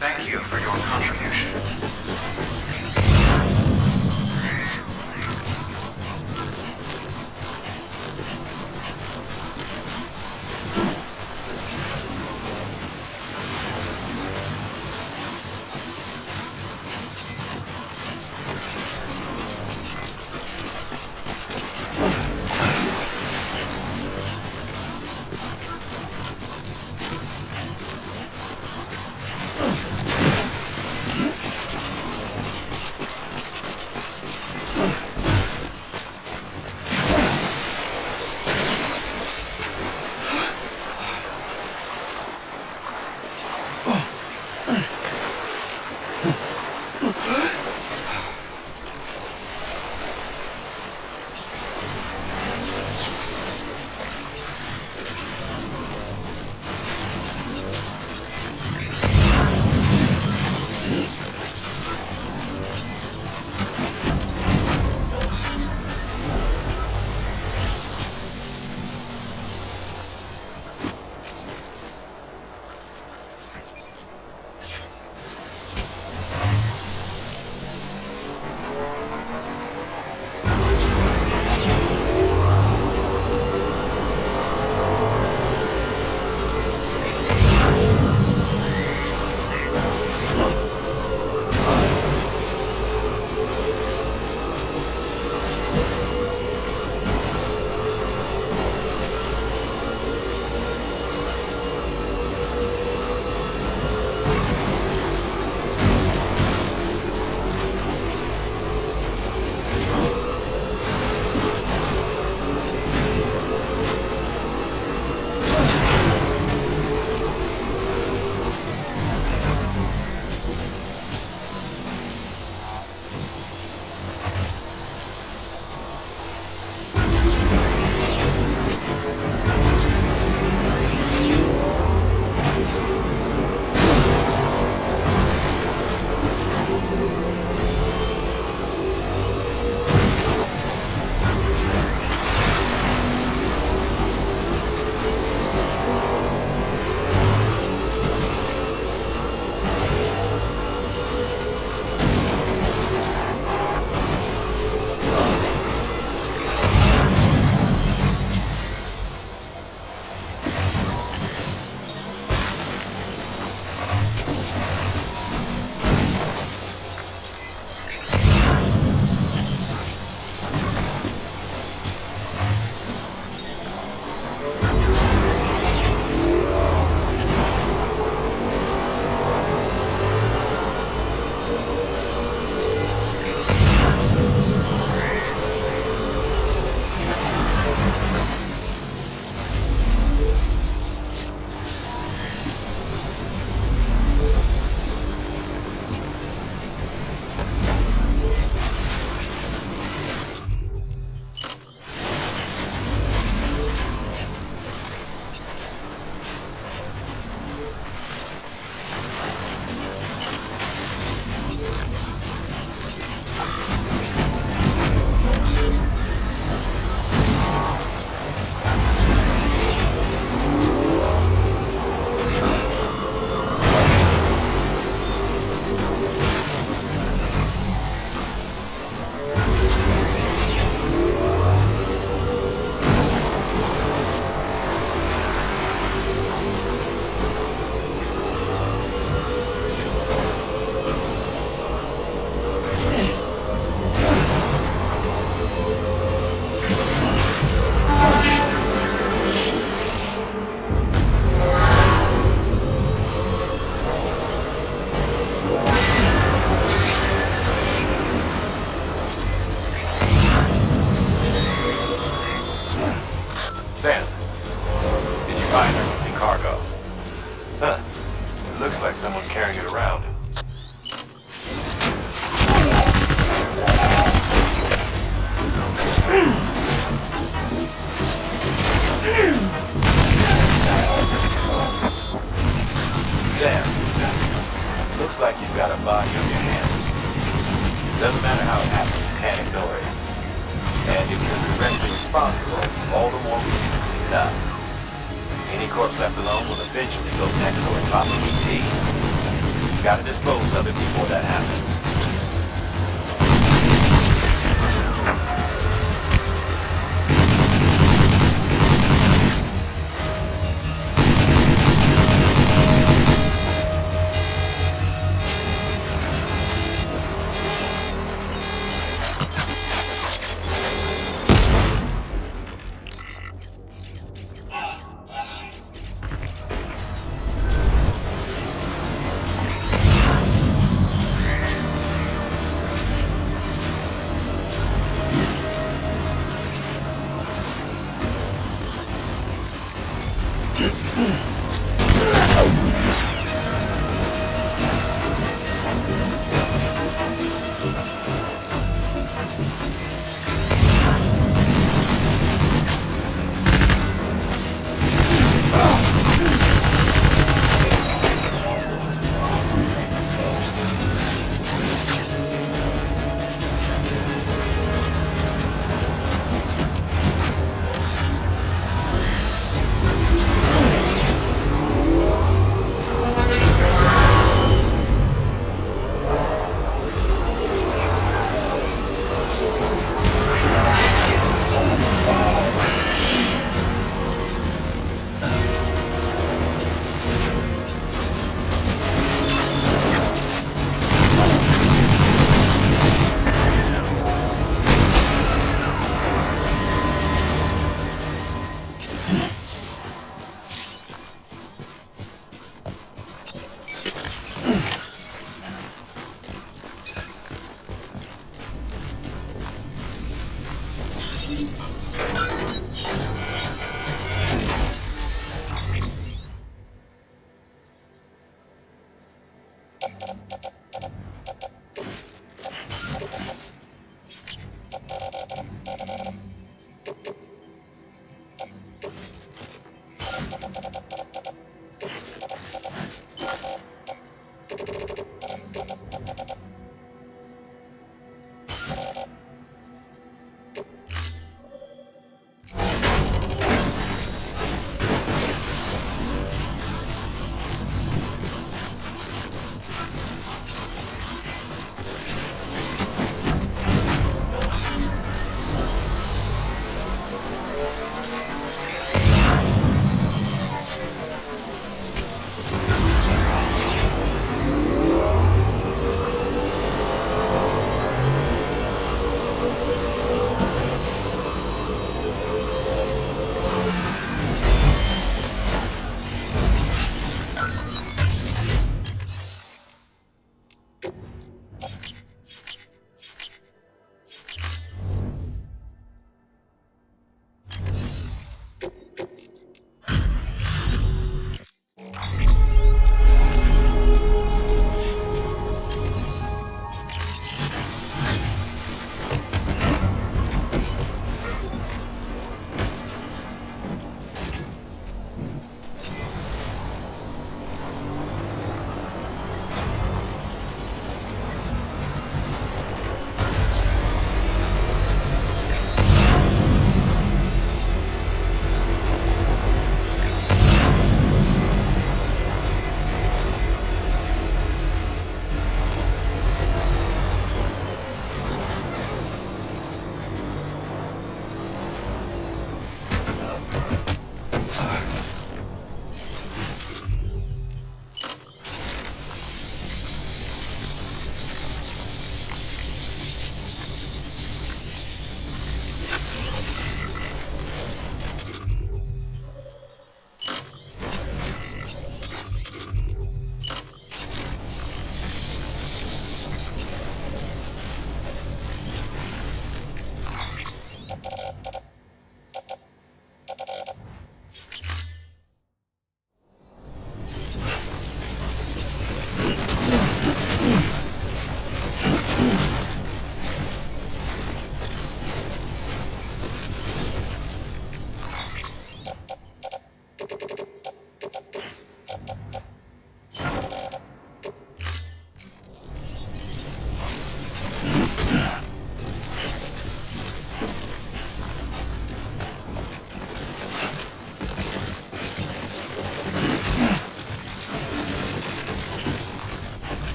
Thank you for your contribution. It looks like someone's carrying it around. Sam, looks like you've got a body on your hands. Doesn't matter how it happened, you can't ignore it. And if you're directly responsible, all the more reason to clean it up. Any corpse left alone will eventually go next door and pop a BT. Gotta dispose of it before that happens.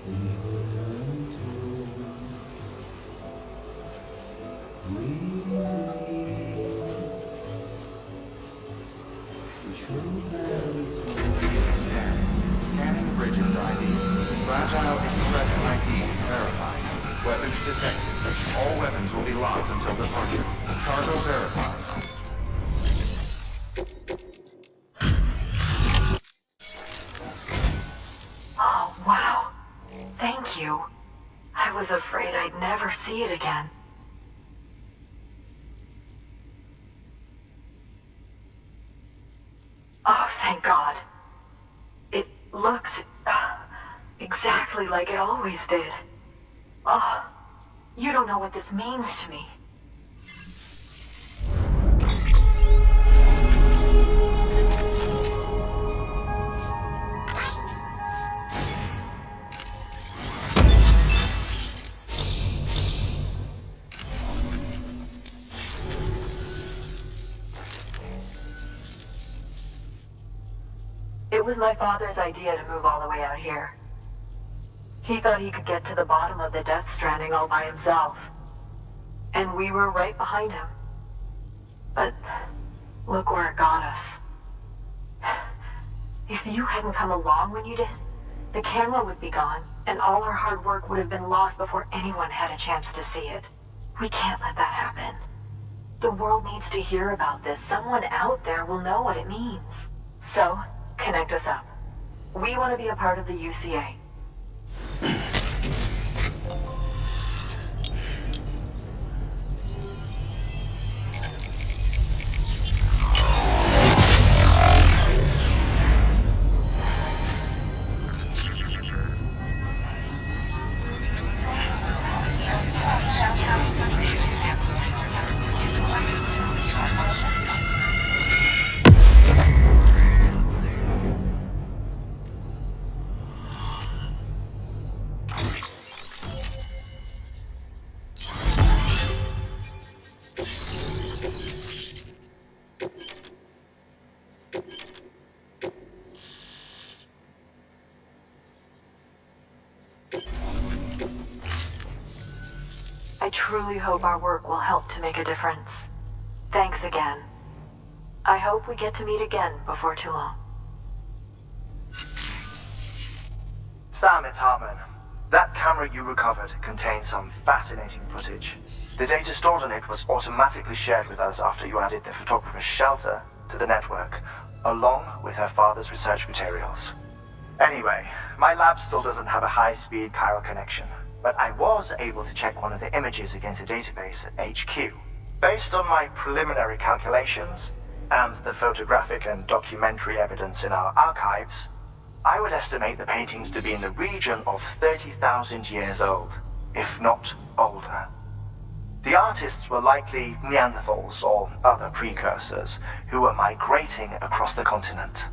Scanning bridges ID. Fragile Express ID is verified. Weapons detected. All weapons will be locked until departure. Cargo verified. Oh, wow. Thank you. I was afraid I'd never see it again. Oh, thank God. It looks exactly like it always did. Oh, you don't know what this means to me. It was my father's idea to move all the way out here. He thought he could get to the bottom of the Death Stranding all by himself. And we were right behind him. But look where it got us. If you hadn't come along when you did, the camera would be gone, and all our hard work would have been lost before anyone had a chance to see it. We can't let that happen. The world needs to hear about this. Someone out there will know what it means. So, connect us up. We want to be a part of the UCA. I truly hope our work will help to make a difference. Thanks again. I hope we get to meet again before too long. Sam, it's Hartman. That camera you recovered contains some fascinating footage. The data stored on it was automatically shared with us after you added the photographer's shelter to the network, along with her father's research materials. Anyway, my lab still doesn't have a high-speed chiral connection, but I was able to check one of the images against a database at HQ. Based on my preliminary calculations, and the photographic and documentary evidence in our archives, I would estimate the paintings to be in the region of 30,000 years old, if not older. The artists were likely Neanderthals or other precursors who were migrating across the continent.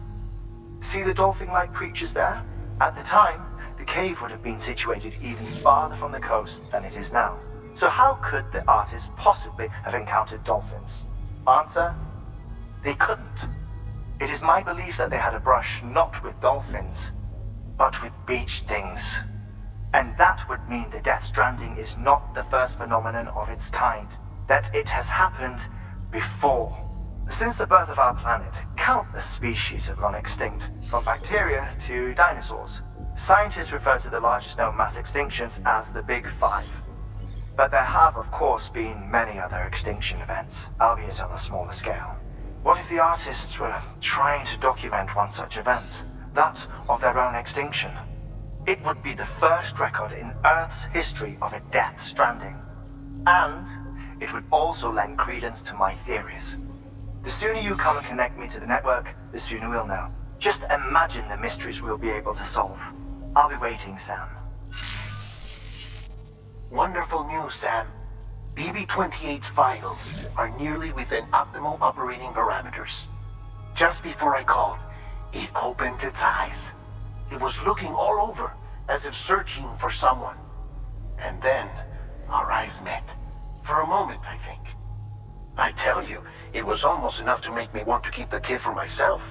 See the dolphin-like creatures there? At the time, the cave would have been situated even farther from the coast than it is now. So how could the artists possibly have encountered dolphins? Answer: they couldn't. It is my belief that they had a brush not with dolphins, but with beach things. And that would mean the Death Stranding is not the first phenomenon of its kind, that it has happened before. Since the birth of our planet, countless species have gone extinct, from bacteria to dinosaurs. Scientists refer to the largest known mass extinctions as the Big Five. But there have, of course, been many other extinction events, albeit on a smaller scale. What if the artists were trying to document one such event, that of their own extinction? It would be the first record in Earth's history of a Death Stranding. And it would also lend credence to my theories. The sooner you come and connect me to the network, the sooner we'll know. Just imagine the mysteries we'll be able to solve. I'll be waiting, Sam. Wonderful news, Sam. BB-28's vitals are nearly within optimal operating parameters. Just before I called, it opened its eyes. It was looking all over, as if searching for someone. And then, our eyes met. For a moment, I think. I tell you, it was almost enough to make me want to keep the kid for myself.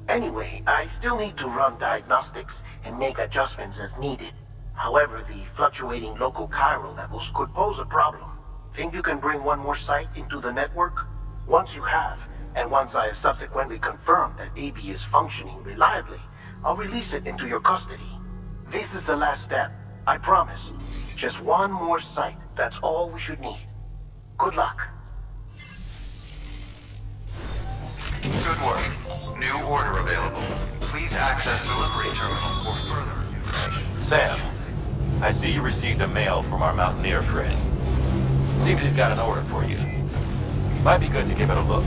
Anyway, I still need to run diagnostics and make adjustments as needed. However, the fluctuating local chiral levels could pose a problem. Think you can bring one more site into the network? Once you have, and once I have subsequently confirmed that AB is functioning reliably, I'll release it into your custody. This is the last step, I promise. Just one more site, that's all we should need. Good luck. Good work. New order available. Please access delivery terminal for further information. Sam, I see you received a mail from our Mountaineer friend. Seems he's got an order for you. Might be good to give it a look.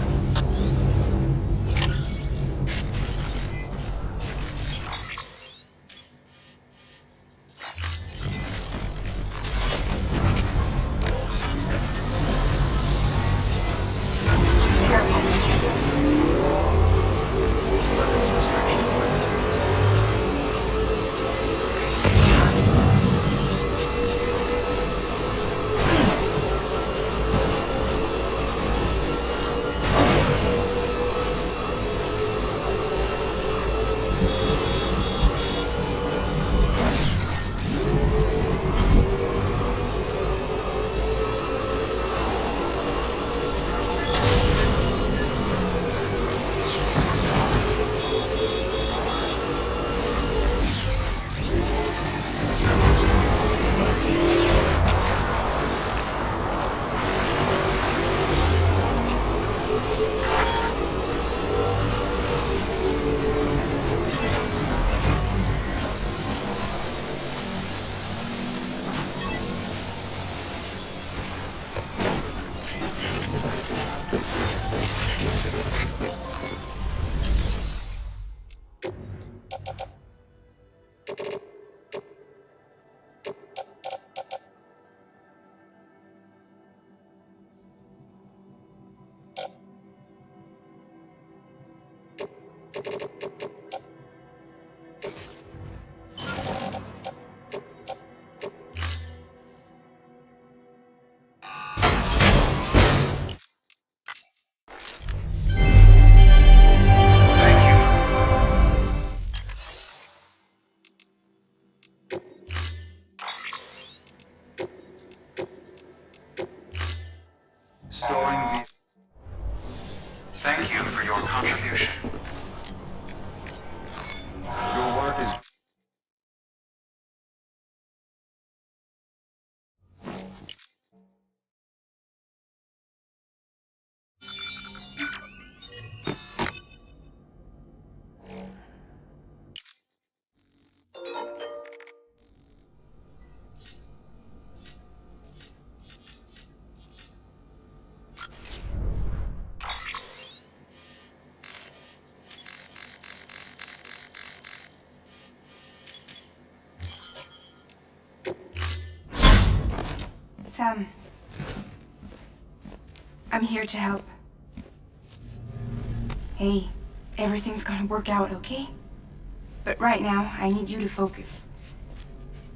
Storing the... Thank you for your contribution. Your work is... Sam, I'm here to help. Hey, everything's gonna work out, okay? But right now, I need you to focus.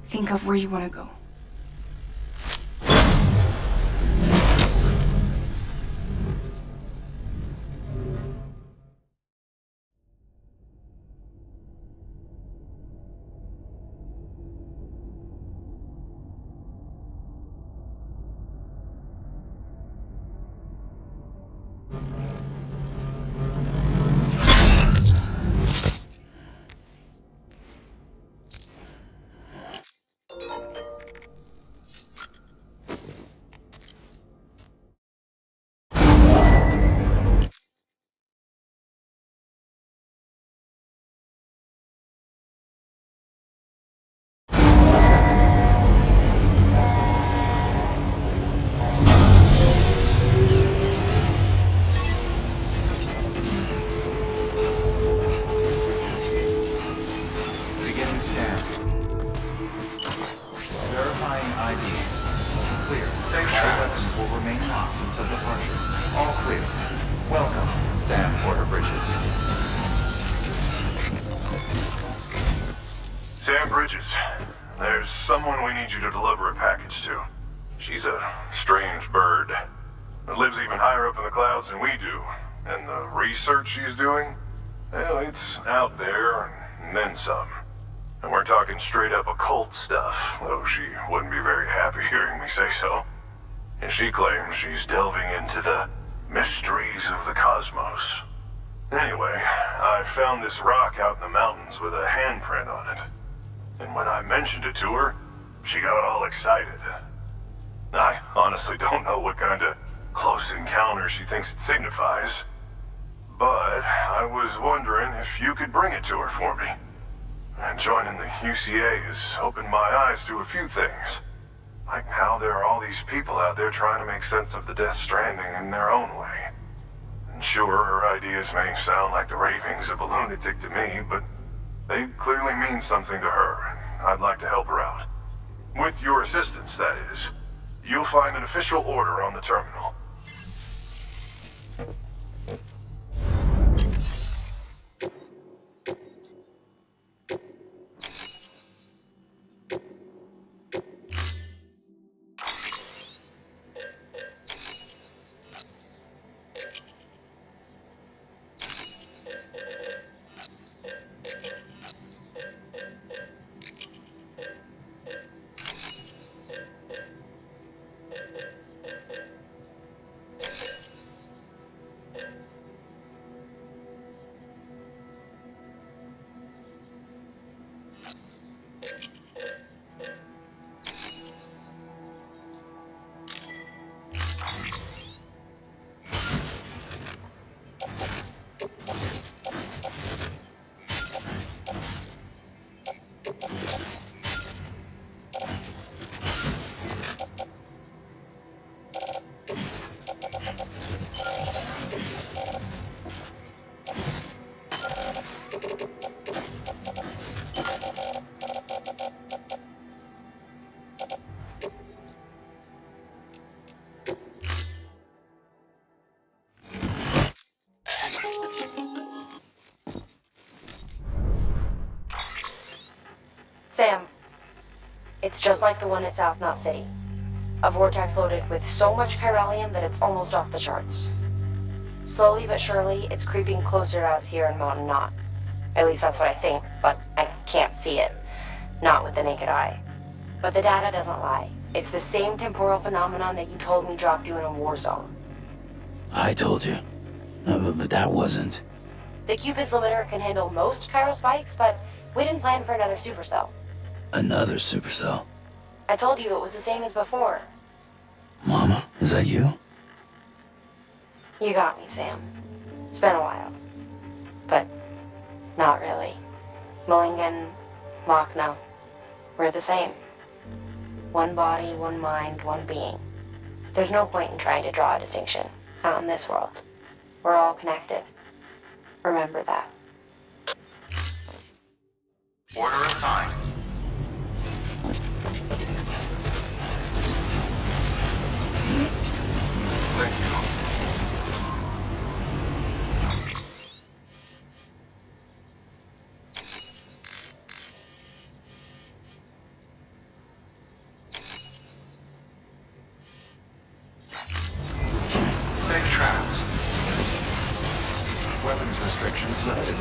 Think of where you want to go. Sam Bridges, there's someone we need you to deliver a package to. She's a strange bird. That lives even higher up in the clouds than we do. And the research she's doing, well, it's out there and then some. And we're talking straight up occult stuff, though she wouldn't be very happy hearing me say so. And she claims she's delving into the mysteries of the cosmos. Anyway, I found this rock out in the mountains with a handprint on it. And when I mentioned it to her, she got all excited. I honestly don't know what kind of close encounter she thinks it signifies. But I was wondering if you could bring it to her for me. And joining the UCA has opened my eyes to a few things. Like how there are all these people out there trying to make sense of the Death Stranding in their own way. And sure, her ideas may sound like the ravings of a lunatic to me, but they clearly mean something to her, and I'd like to help her out. With your assistance, that is. You'll find an official order on the terminal. Sam, it's just like the one at South Knot City. A vortex loaded with so much chiralium that it's almost off the charts. Slowly but surely, it's creeping closer to us here in Mountain Knot. At least that's what I think, but I can't see it. Not with the naked eye. But the data doesn't lie. It's the same temporal phenomenon that you told me dropped you in a war zone. I told you. But that wasn't... The Cupid's limiter can handle most chiral spikes, but we didn't plan for another supercell. Another supercell. I told you it was the same as before. Mama, is that you? You got me, Sam. It's been a while. But not really. Mulligan, Machno, we're the same. One body, one mind, one being. There's no point in trying to draw a distinction, not in this world. We're all connected. Remember that. Order assigned. Thank you. Safe travels. Weapons restrictions lifted.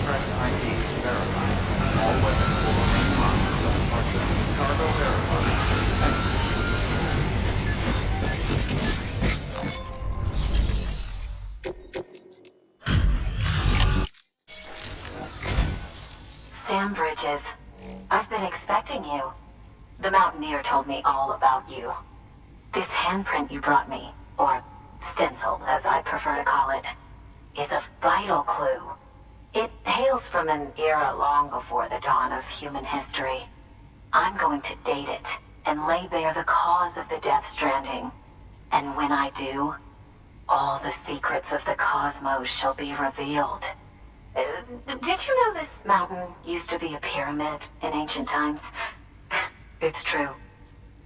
Express ID verified. All weapons will remain locked until departure. Cargo verified. Thank you. Sam Bridges, I've been expecting you. The Mountaineer told me all about you. This handprint you brought me, or stencil as I prefer to call it, is a vital clue. It hails from an era long before the dawn of human history. I'm going to date it and lay bare the cause of the Death Stranding. And when I do, all the secrets of the cosmos shall be revealed. Did you know this mountain used to be a pyramid in ancient times? It's true.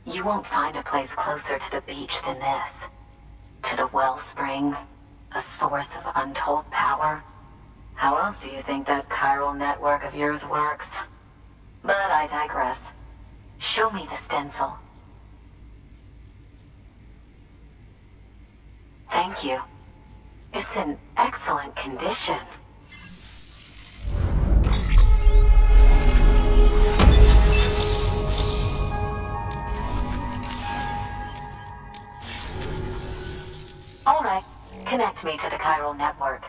You won't find a place closer to the beach than this. To the wellspring, a source of untold power. How else do you think that chiral network of yours works? But I digress. Show me the stencil. Thank you. It's in excellent condition. All right. Connect me to the chiral network.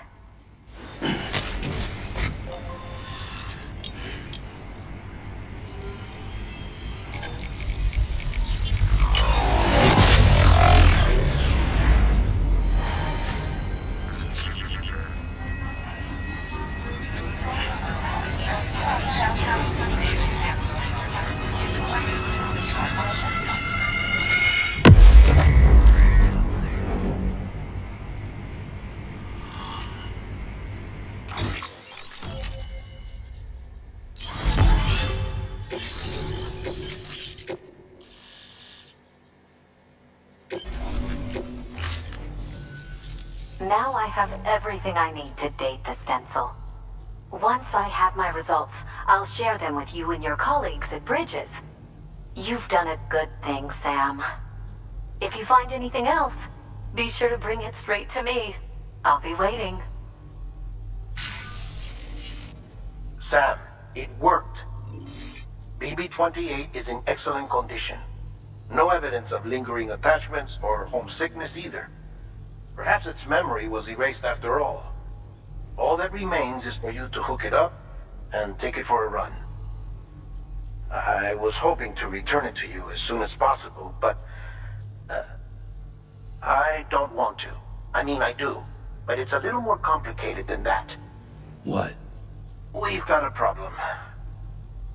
Now I have everything I need to date the stencil. Once I have my results, I'll share them with you and your colleagues at Bridges. You've done a good thing, Sam. If you find anything else, be sure to bring it straight to me. I'll be waiting. Sam, it worked. BB-28 is in excellent condition. No evidence of lingering attachments or homesickness either. Perhaps its memory was erased after all. All that remains is for you to hook it up and take it for a run. I was hoping to return it to you as soon as possible, but I don't want to. I mean, I do, but it's a little more complicated than that. What? We've got a problem.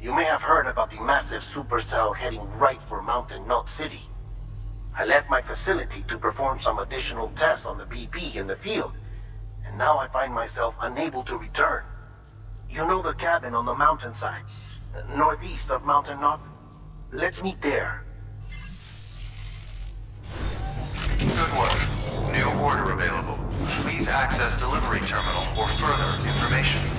You may have heard about the massive supercell heading right for Mountain Knot City. I left my facility to perform some additional tests on the BB in the field, and now I find myself unable to return. You know the cabin on the mountainside, northeast of Mountain Knot? Let's meet there. Good work. New order available. Please access delivery terminal for further information.